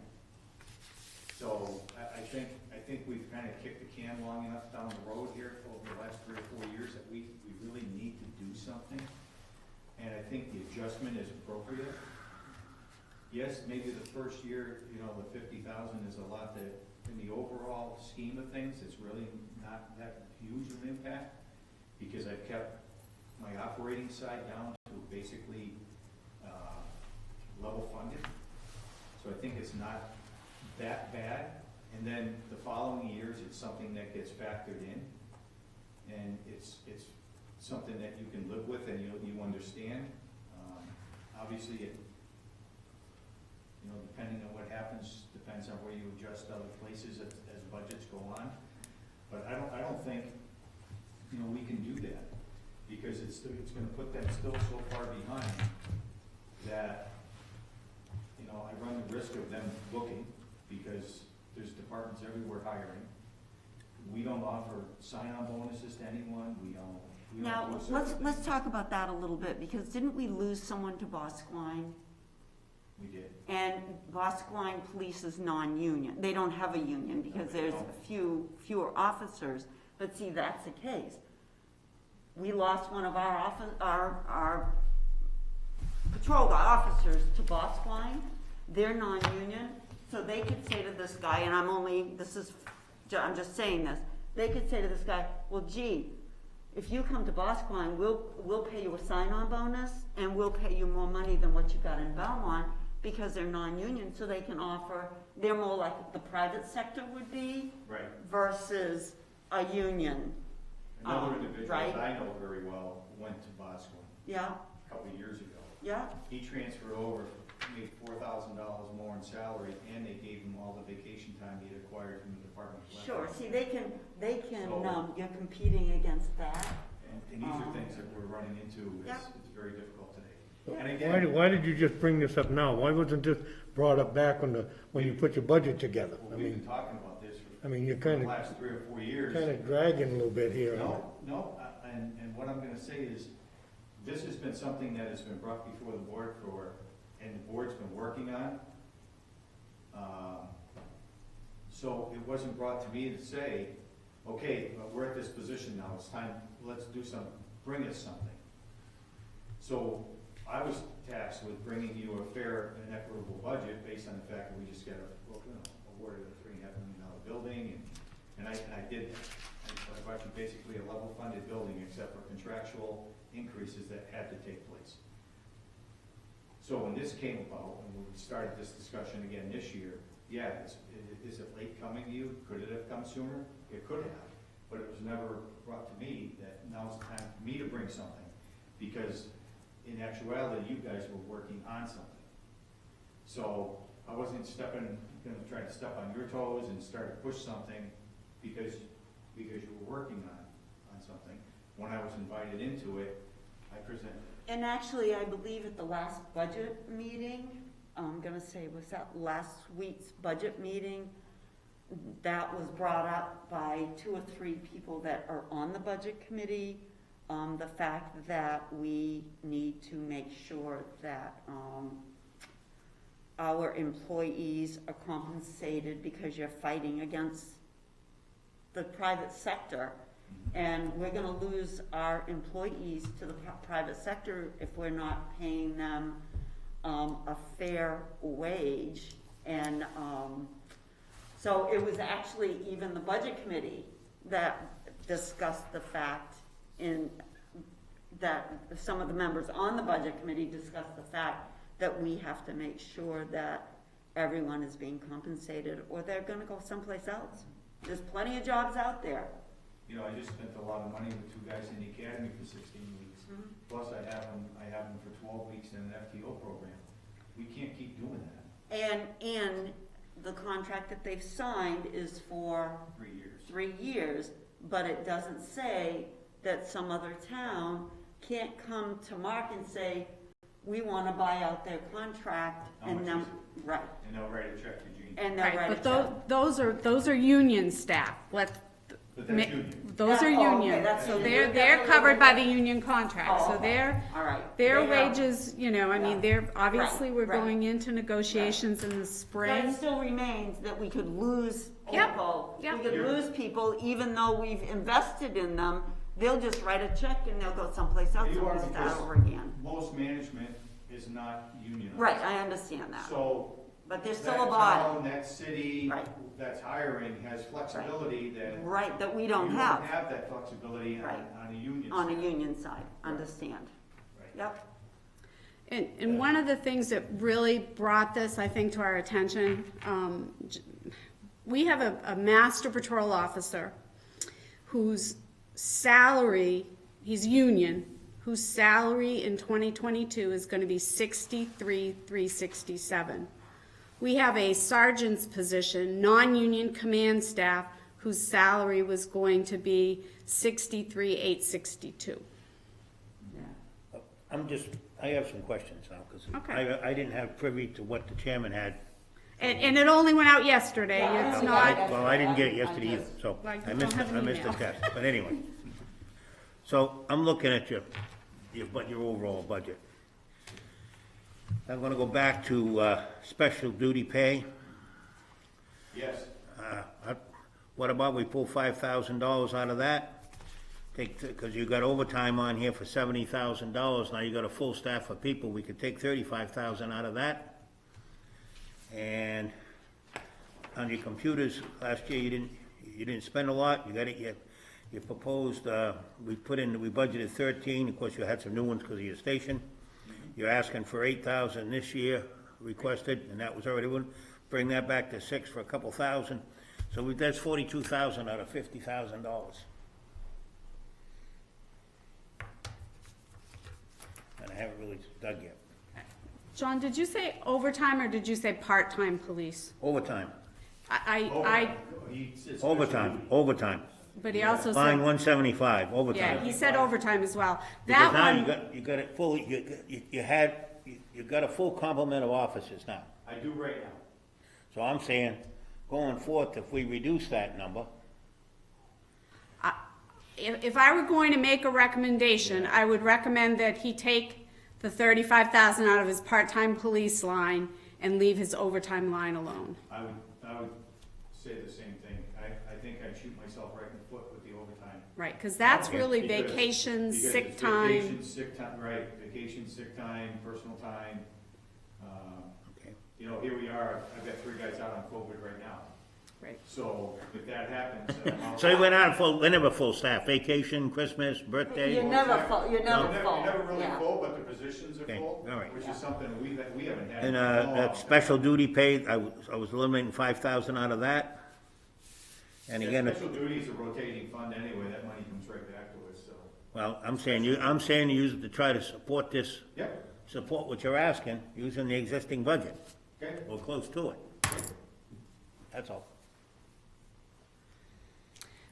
So I think we've kind of kicked the can long enough down the road here over the last 3 or 4 years that we really need to do something. And I think the adjustment is appropriate. Yes, maybe the first year, you know, the 50,000 is a lot that, in the overall scheme of things, it's really not that huge of an impact, because I've kept my operating side down to basically level funded. So I think it's not that bad. And then the following years, it's something that gets factored in, and it's something that you can live with and you understand. Obviously, depending on what happens, depends on where you adjust other places as budgets go on. But I don't think, we can do that, because it's gonna put them still so far behind that, I run the risk of them looking, because there's departments everywhere hiring. We don't offer sign-on bonuses to anyone, we don't now, do certain let's things. talk about that a little bit, because didn't we lose someone to Bosqline? We did. And Bosqline Police is non-union. They don't have a union because there's fewer officers. But see, that's the case. We lost one of our patrol officers to Bosqline. They're non-union, so they could say to this guy, and I'm just saying this, they could say to this guy, well, gee, if you come to Bosqline, we'll pay you a sign-on bonus, and we'll pay you more money than what you got in Belmont, because they're non-union, so they can offer, they're more like the private sector would be, Right. versus a union. Another individual right? that I know very well went to Bosquen Yeah, a couple of years ago. yeah, He transferred over, made $4,000 more in salary, and they gave him all the vacation time he had acquired from the Department of sure, Labor. see, they can, So- you're competing against that. And these are things that we're running into, Yeah. it's very difficult today. Yeah. And again, Why did you just bring this up now? Why wasn't this brought up back when you put your budget together? I we've been mean, talking about this for you're the kinda last 3 or 4 years. dragging a little bit here. No, and what I'm gonna say is, this has been something that has been brought before the board and the board's been working on. So it wasn't brought to me to say, okay, we're at this position now, it's time, let's do something, bring us something. So I was tasked with bringing you a fair and equitable budget based on the fact that we just got awarded a $3.5 million building, and I did that. I brought you basically a level funded building except for contractual increases that had to take place. So when this came about, when we started this discussion again this year, yeah, is it late coming to you? Could it have come sooner? It could have, but it was never brought to me that now's the time for me to bring something, because in actuality, you guys were working on something. So I wasn't gonna try to step on your toes and start to push something because you were working on something. When I was invited into it, I presented. And actually, I believe at the last budget meeting, I'm gonna say, was that last week's budget meeting? That was brought up by 2 or 3 people that are on the budget committee. The fact that we need to make sure that, our employees are compensated because you're fighting against the private sector. And we're gonna lose our employees to the private sector if we're not paying them, a fair wage. And, so it was actually even the budget committee that discussed the fact that some of the members on the budget committee discussed the fact that we have to make sure that everyone is being compensated, or they're gonna go someplace else. There's plenty of jobs out there. You know, I just spent a lot of money with 2 guys in the academy for 16 weeks. Plus I have them for 12 weeks in an FTO program. We can't keep doing that. And the contract that they've signed is for 3 years. 3 years, but it doesn't say that some other town can't come to Mark and say, we wanna buy out their contract, How and much then, is right, And they'll write a check to Gene. and they'll Right, write a but check. those are union staff. But that's union. Those are Oh, okay, union, that's so union. they're covered by the union contract, Oh, so okay. All right. their They are- wages, you know, I mean, Yeah. they're, obviously, we're right. going into negotiations in the That spring. still remains that we could lose Yep, people. yep. We could lose people even though we've invested in them. They'll just write a check and they'll go someplace else You and are, we start because over again. most management is not unionized. Right, I understand that. So. But there's that still a body, town, that city Right. that's hiring has flexibility that. right, that we You don't have that flexibility on, Right. on a union. on a side. union side, understand. Right. Yep, And one of the things that really brought this, I think, to our attention, we have a master patrol officer whose salary, he's union, whose salary in 2022 is going to be $63,367. We have a sergeant's position, non-union command staff, whose salary was going to be $63,862. yeah. I have some questions now, because Okay. I didn't have privy to what the chairman had. And it only went out yesterday, Yeah, it's I not, got Well, I didn't get it yesterday either, so Like, I you missed, don't have an I missed the email. test, but anyway. So I'm looking at your overall budget. I'm gonna go back to, special duty pay. Yes, What about we pull $5,000 out of that? Because you got overtime on here for $70,000, now you got a full staff of people, we could take $35,000 out of that. And on your computers, last year you didn't spend a lot, you got it, you proposed, we budgeted 13, of course you had some new ones because of your station. You're asking for 8,000 this year requested, and that was already one, bring that back to 6 for a couple thousand. So that's 42,000 out of $50,000. And I haven't really dug yet. John, did you say overtime or did you say part-time police? Overtime, He says special duty. overtime. But he also Line said, 175, overtime. yeah, he said overtime as well. Because That now one, you got it full, you got a full complement of officers now. I do right now. So I'm saying, going forth, if we reduce that number, if I were going to make a recommendation, I would recommend that he take the 35,000 out of his part-time police line and leave his overtime line alone. I would say the same thing. I think I'd shoot myself right in the foot with the overtime. Right, because that's Okay. really Because- vacation, because sick it's time. Vacation, sick time, right, vacation, sick time, personal time. okay, You know, here we are, I've got 3 guys out on COVID right now. Right. So if that happens, so you went on we're never full staff, vacation, Christmas, birthday? You're never full, you're never You're full, never really yeah. full, but the positions are Okay, full, all right. which is something we haven't had. And, in a long that time. special duty pay, I was eliminating 5,000 out of that. And Yeah, again, special duty is a rotating fund anyway, that money comes right back to us, so. well, I'm saying you use it to try to support this, Yep, support what you're asking, using the existing budget, okay. or close to it. That's all.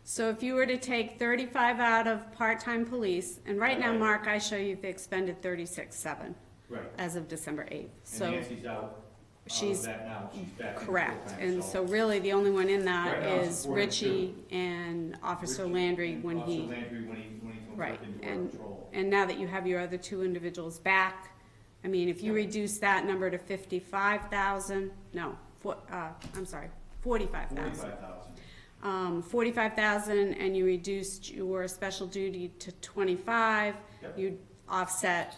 So if you were to take 35 out of part-time police, and right now, Mark, I show you the expended 36,700 Right. as of December 8th. And So, Nancy's out, she's, that now, she's back in correct, full-time, and so really the only one in that Right now it's is supporting Richie and Officer Richie Landry and when he. Officer Landry, when he comes Right, up into our and, patrol. and now that you have your other two individuals back, I mean, if you Yeah. reduce that number to 55,000, no, I'm sorry, 45,000. 45,000, and you reduced your special duty to 25, Yep. you'd offset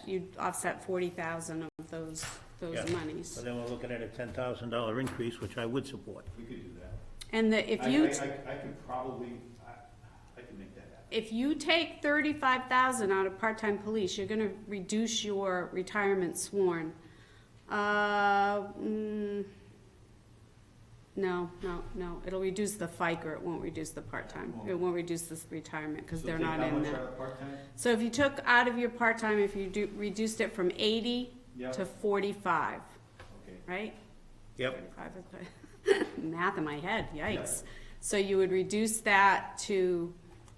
40,000 of those Yeah. monies. So then we're looking at a $10,000 increase, which I would support. We could do that. And if you. I could probably, I could make that happen. If you take 35,000 out of part-time police, you're gonna reduce your retirement sworn. No, it'll reduce the FICA, it won't reduce the part-time. It won't reduce this retirement, because they're not in So take how there. much out of part-time? So if you took out of your part-time, if you reduced it from 80 Yep. to 45, Okay. right? Yep. 45 is math in my head, yikes. Yeah. So you would reduce that to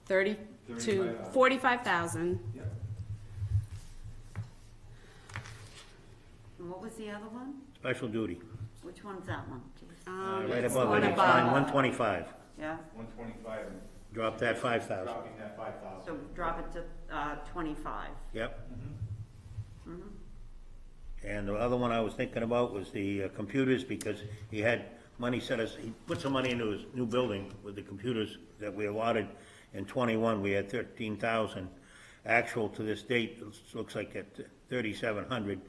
45,000. Yeah. And what was the other one? Special duty. Which one's that one, please? Right It's above one it, it's above. line 125. Yeah, 125 and Drop that 5,000. dropping that 5,000. so drop it to, 25. Yep. Mhm. And the other one I was thinking about was the computers, because he had money he put some money into his new building with the computers that we allotted in 21. We had 13,000. Actual to this date, it looks like at 3,700.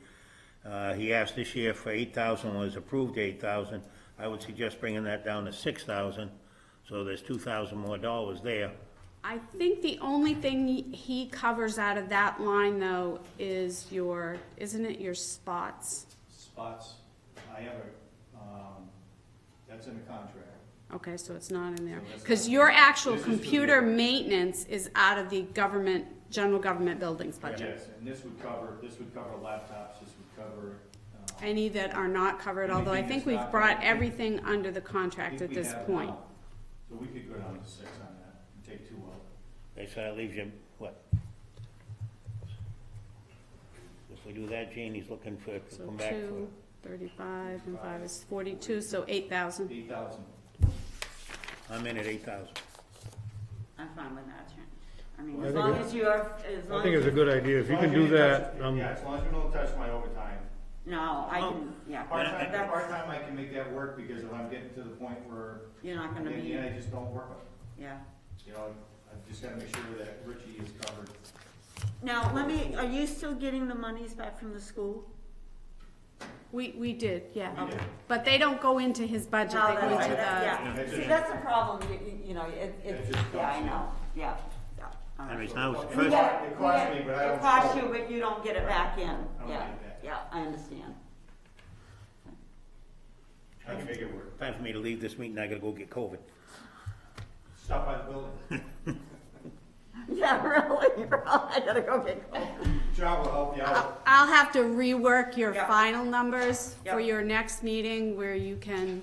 He asked this year for 8,000, was approved 8,000. I would suggest bringing that down to 6,000, so there's 2,000 more dollars there. I think the only thing he covers out of that line, though, is isn't it your spots? Spots, I have that's in the contract. Okay, so it's not in there. So that's Because not- your actual this is for the- computer maintenance is out of the general government buildings budget. Yes, and this would cover laptops, this would cover, Any that are not covered, although I Anything think that's we've not brought covered. everything under the I contract think at we this have point. now. So we could go down to 6 on that and take 2 out. Okay, so that leaves you, what? If we do that, Janie's looking to So come back 2, 35, and 5 is 42, so 8,000. 8,000. I'm in at 8,000. I'm fine with that, Jen. I mean, I as think long it- as you're, I think it's a good idea, if you can do that, Yeah, as long as we don't touch my overtime. No, I can, yeah. Part-time, That's- part-time, I can make that work, because if I'm getting to the point where, You're not in gonna the be, end, I just don't work it. yeah. You know, I've just gotta make sure that Richie is covered. Now, are you still getting the monies back from the school? We did, yeah. We did. But they don't go into his budget, No, they go that's into right, the. yeah. That's See, it. that's the problem, you know, it's, just yeah, I costs you. know, yeah, yeah. all right. Anyways, now, We first, get It costs we me, get- but I don't It costs show you, it. but you don't get it back in, I don't yeah, get it back. yeah, I understand. I can make it work. time for me to leave this meeting, I gotta go get COVID. Stop by the building. Yeah, really, I gotta go get cold. John will help you out. I'll have to rework your Yeah. final numbers for Yeah. your next meeting where you can,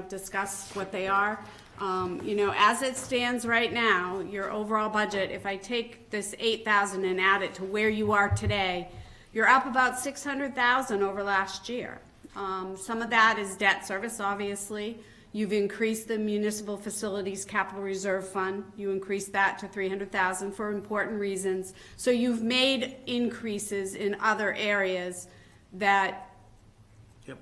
discuss what they are. As it stands right now, your overall budget, if I take this 8,000 and add it to where you are today, you're up about 600,000 over last year. Some of that is debt service, obviously. You've increased the municipal facilities capital reserve fund. You increased that to 300,000 for important reasons. So you've made increases in other areas that, Yep,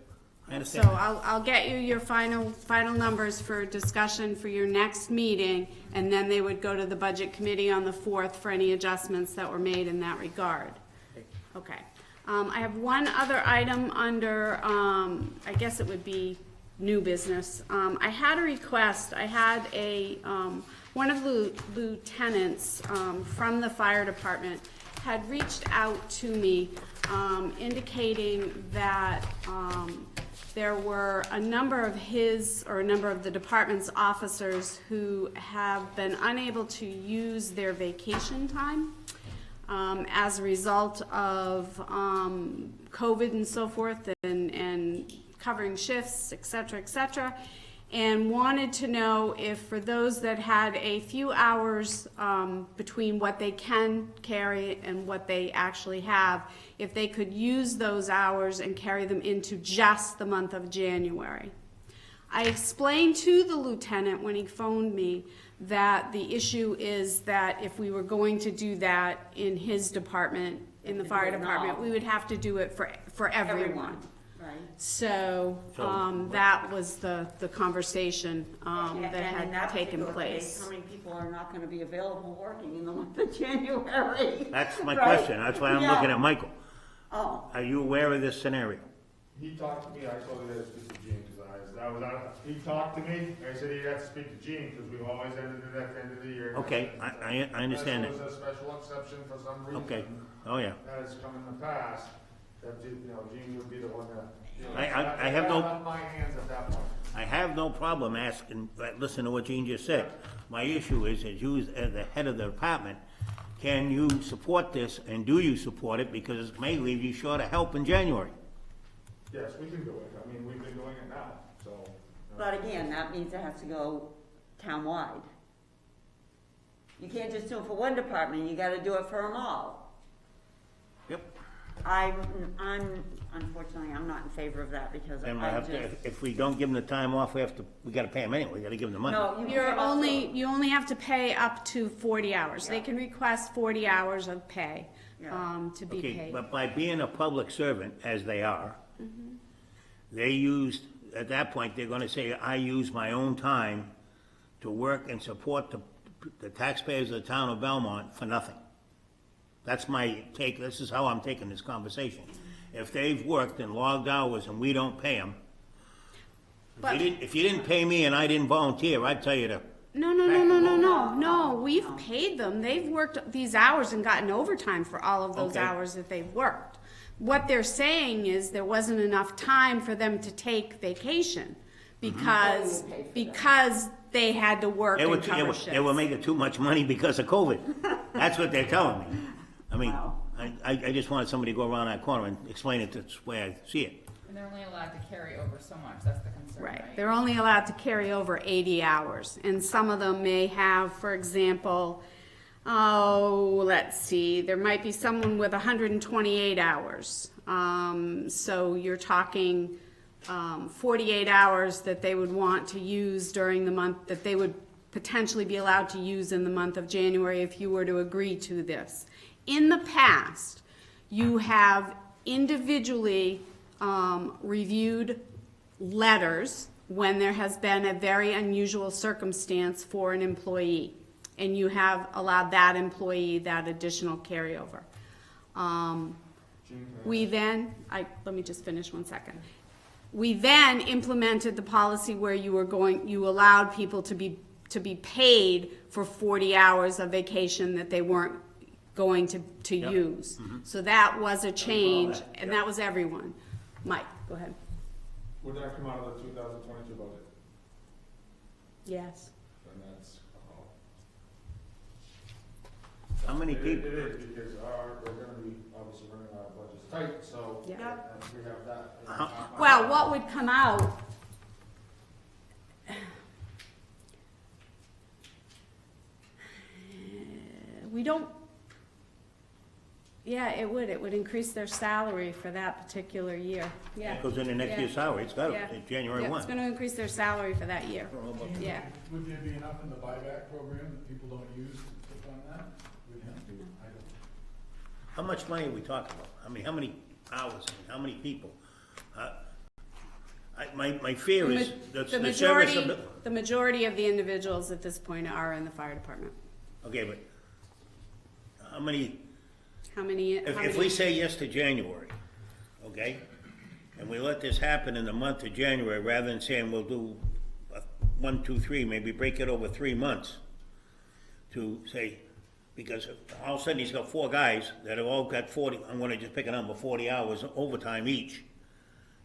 I so understand. I'll get you your final numbers for discussion for your next meeting, and then they would go to the budget committee on the 4th for any adjustments that were made in that regard. Okay. I have one other item under, I guess it would be new business. I had a request, I had one of the lieutenants from the fire department had reached out to me indicating that there were a number of the department's officers who have been unable to use their vacation time as a result of COVID and so forth, and covering shifts, et cetera, and wanted to know if for those that had a few hours between what they can carry and what they actually have, if they could use those hours and carry them into just the month of January. I explained to the lieutenant when he phoned me that the issue is that if we were going to do that in his department, in the fire department, we would have to do it for everyone. Right. So, that was the conversation, And that in that had taken particular case, place. how many people are not gonna be available working in the month of January? That's my Right? question, that's why I'm Yeah. looking at Michael. Oh, Are you aware of this scenario? He talked to me, I told you that to speak to Gene, because he talked to me, I said he'd have to speak to Gene, because we've always ended it at the end of the year. Okay, I understand Unless that. it was a special exception for some reason. Okay, oh yeah. That has come in the past, that, Gene would be the one that, I have no- Out of my hands at that point. I have no problem asking, listen to what Gene just said. My issue is, as you, as the head of the department, can you support this, and do you support it, because it may leave you short of help in January? Yes, we can do it, I mean, we've been doing it now, so. but again, that means it has to go townwide. You can't just do it for one department, you gotta do it for them all. Yep. Unfortunately, I'm not in favor of that because And we'll I have to, just. if we don't give them the time off, we gotta pay them anyway, we gotta give them the money. No, you You're can also- you only have to pay up to 40 hours. They can request 40 hours of pay, Yeah. to be Okay, paid. but by being a public servant, as they are, they used, at that point, they're gonna say, I use my own time to work and support the taxpayers of the town of Belmont for nothing. That's my take, this is how I'm taking this conversation. If they've worked and logged hours and we don't pay them, if you didn't pay me and I didn't volunteer, I'd tell you to, No, we've paid them. They've worked these hours and gotten overtime for all of those Okay. hours that they've worked. What they're saying is there wasn't enough time for them to take vacation because, they had to work and cover shifts. they were making too much money because of COVID. That's what they're telling me. I mean, Wow. I just wanted somebody to go around that corner and explain it the way I see it. And they're only allowed to carry over so much, that's the concern, right? Right, they're only allowed to carry over 80 hours, and some of them may have, for example, let's see, there might be someone with 128 hours. So you're talking 48 hours that they would want to use during the month, that they would potentially be allowed to use in the month of January if you were to agree to this. In the past, you have individually reviewed letters when there has been a very unusual circumstance for an employee, and you have allowed that employee that additional carryover. We then, let me just finish one second. We then implemented the policy where you allowed people to be paid for 40 hours of vacation that they weren't going to use. So that was a change, and that was everyone. Mike, go ahead. Would that come out of the 2022 budget? Yes. Then that's, How many It people? is, because we're gonna be obviously running our budgets tight, so. Yeah. We have that. Well, what would come out? We don't, yeah, it would increase their salary for that particular year, yeah. It goes in the next year's salary, it's got Yeah. to, January Yeah, 1. it's gonna increase their salary for that year, yeah. Would there be enough in the buyback program that people don't use to fund that? We'd have to, I don't. How much money are we talking about? I mean, how many hours, and how many people? My fear is that The the service of majority, the majority of the individuals at this point are in the fire department. Okay, but how many, How many? if we say yes to January, okay? And we let this happen in the month of January, rather than saying we'll do 1, 2, 3, maybe break it over 3 months to say, because all of a sudden he's got 4 guys that have all got 40, I'm gonna just pick a number, 40 hours overtime each.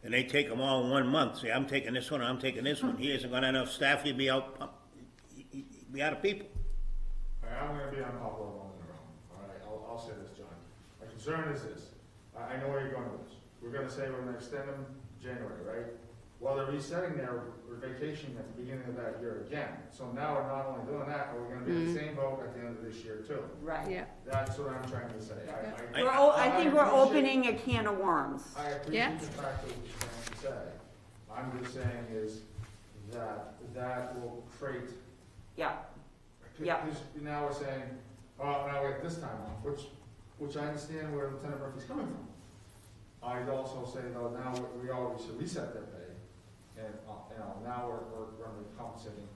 And they take them all in 1 month, say, I'm taking this one, I'm taking this one, he hasn't got enough staff, he'd be out of people. I'm gonna be unpopular on the ground, all right, I'll say this, John. My concern is this, I know where you're going with this. We're gonna say we're gonna extend them January, right? Well, they're resetting their vacation at the beginning of that year again. So now we're not only doing that, but we're gonna be in the same boat at the end of this year too. Right. Yeah. That's what I'm trying to say. I think we're appreciate- opening a can of worms. I Yeah. appreciate the fact that what you're trying to say. I'm just saying is that will create. Yeah, Yeah. Because now we're saying, oh, now we're at this time off, which I understand where Lieutenant Murphy's coming from. I'd also say though, now we already should reset their pay, and, now we're gonna be compensating.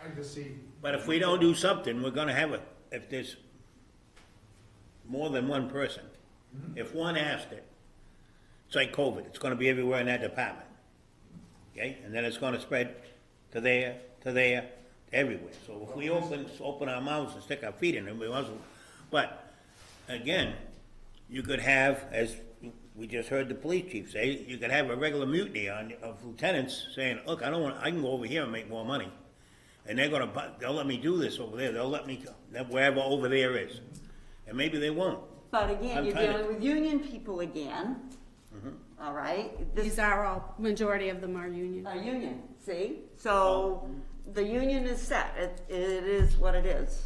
I just see. But if we don't do something, we're gonna have if there's more than one person, if one asked it, it's like COVID, it's gonna be everywhere in that department. Okay, and then it's gonna spread to there, everywhere. So if we open our mouths and stick our feet in it, we must, but again, you could have, as we just heard the police chief say, you could have a regular mutiny of lieutenants saying, look, I can go over here and make more money. And they'll let me do this over there, they'll let me, wherever over there is. And maybe they won't. but again, I'm you're kinda- dealing with union people again, all right? This These are all, majority of them are union. a union, see? So the union is set. It is what it is.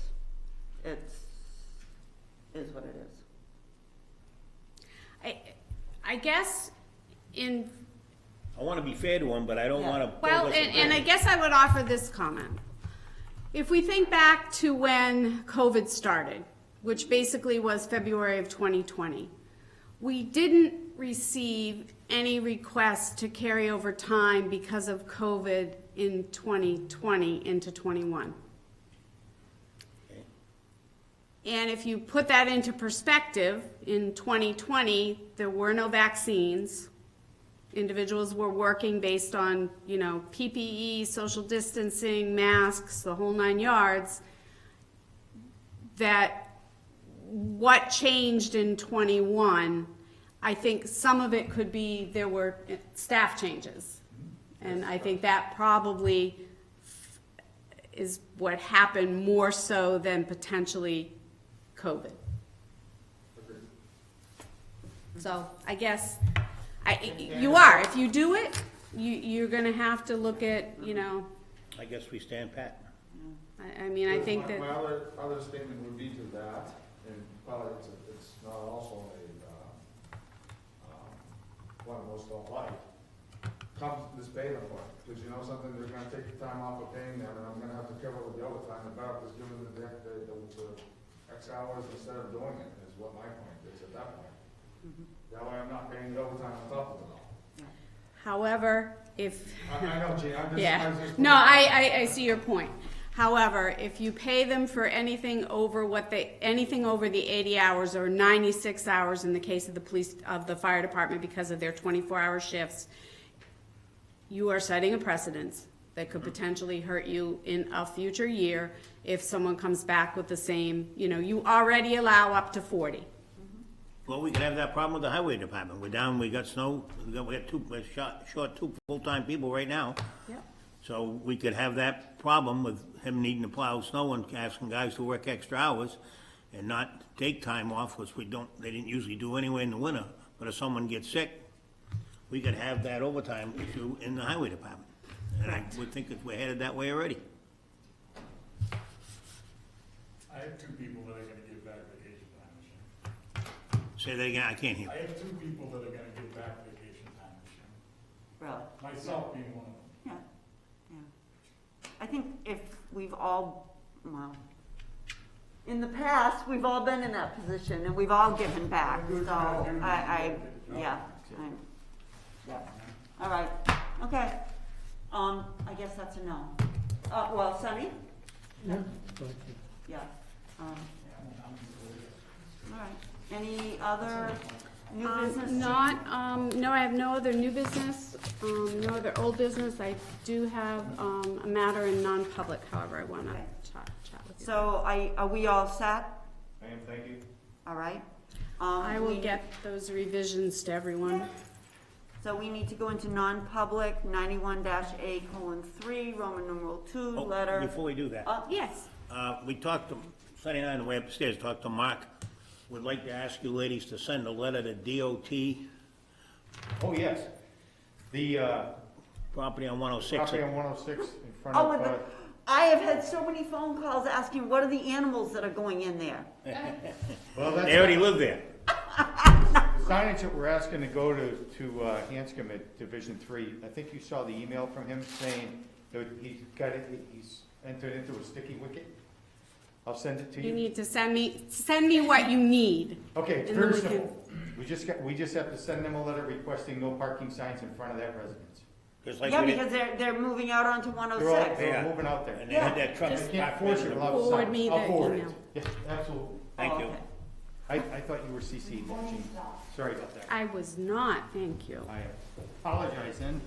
Is what it is. I guess in, I wanna be fair to them, but I don't Yeah. wanna. well, and I guess I would offer this comment. If we think back to when COVID started, which basically was February of 2020, we didn't receive any requests to carry over time because of COVID in 2020 into 21. And if you put that into perspective, in 2020, there were no vaccines. Individuals were working based on, PPE, social distancing, masks, the whole 9 yards. That what changed in 21, I think some of it could be there were staff changes. And I think that probably is what happened more so than potentially COVID. So I guess, you are, if you do it, you're gonna have to look at, I guess we stand pat. I mean, I think that, My other statement would be to that, and probably it's not also one of most don't like, come this pay them for it, because you know something, they're gonna take the time off of paying them, and I'm gonna have to cover with the overtime, and better just giving them the X hours instead of doing it, is what my point is at that point. That way I'm not paying the overtime on top of it all. however, if. I know, Gene, I'm just. Yeah, I'm just- no, I see your point. However, if you pay them for anything over anything over the 80 hours or 96 hours in the case of the fire department because of their 24-hour shifts, you are setting a precedence that could potentially hurt you in a future year if someone comes back with the same, you already allow up to 40. Well, we could have that problem with the highway department. We got snow, we're short two full-time people right now. Yep. So we could have that problem with him needing to plow snow and asking guys to work extra hours and not take time off, which they didn't usually do anyway in the winter. But if someone gets sick, we could have that overtime issue in the highway department. And I would think that we're headed that way already. I have 2 people that are gonna give back vacation time this year. Say that again, I can't hear. I have 2 people that are gonna give back vacation time this year. Really? Myself being one of them. Yeah. I think if we've all, well, in the past, we've all been in that position and we've all given back, so yeah. All right, okay. I guess that's a no. Well, Sunny? Yeah. Yeah. All right. Any other new business? No, I have no other new business, no other old business. I do have, a matter in non-public, however, I wanna Okay. chat with you. So are we all set? I am, thank you. All right. I will get those revisions to everyone. So we need to go into non-public, 91-A:3, Roman numeral 2, Oh, letter. Before we do that, Yes. we talked to, Sunday night on the way upstairs, talked to Mark. Would like to ask you ladies to send a letter to DOT. Oh, yes. Property on 106. Property on 106 in front Oh, of, and I have had so many phone calls asking, what are the animals that are going in there? well, that's. They already live there. The signage that we're asking to go to Hanscom at Division 3, I think you saw the email from him saying that he's entered into a sticky wicket. I'll send it to You you. need to send me what you need. Okay, it's and then very we can- simple. We just have to send them a letter requesting no parking signs in front of that residence. Just like Yeah, we did. because they're moving out onto one oh They're all, six. they're Yeah. moving out there. And they had Yeah, that truck. I can't force it without Forward signs. me I'll the forward it. email. Yeah, absolutely. Thank you. I thought you were CC'd, Jean. Sorry about that. I was not, thank you. I apologize then,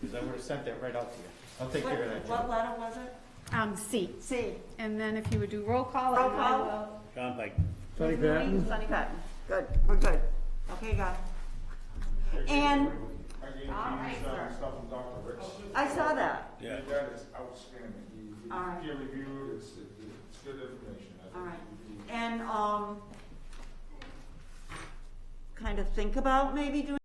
because I would have sent that right out to you. I'll take care of that, What John. letter was it? C. C. And then if you would do roll call, Roll and I call. will. John Pike. Sonny Patton? Sunny Patton. Good, we're good. Okay, guys. And I gave you some stuff from Dr. Rich. I saw that. Yeah. That is outstanding. All right. Peer reviewed, it's good information. All right. And, kind of think about maybe doing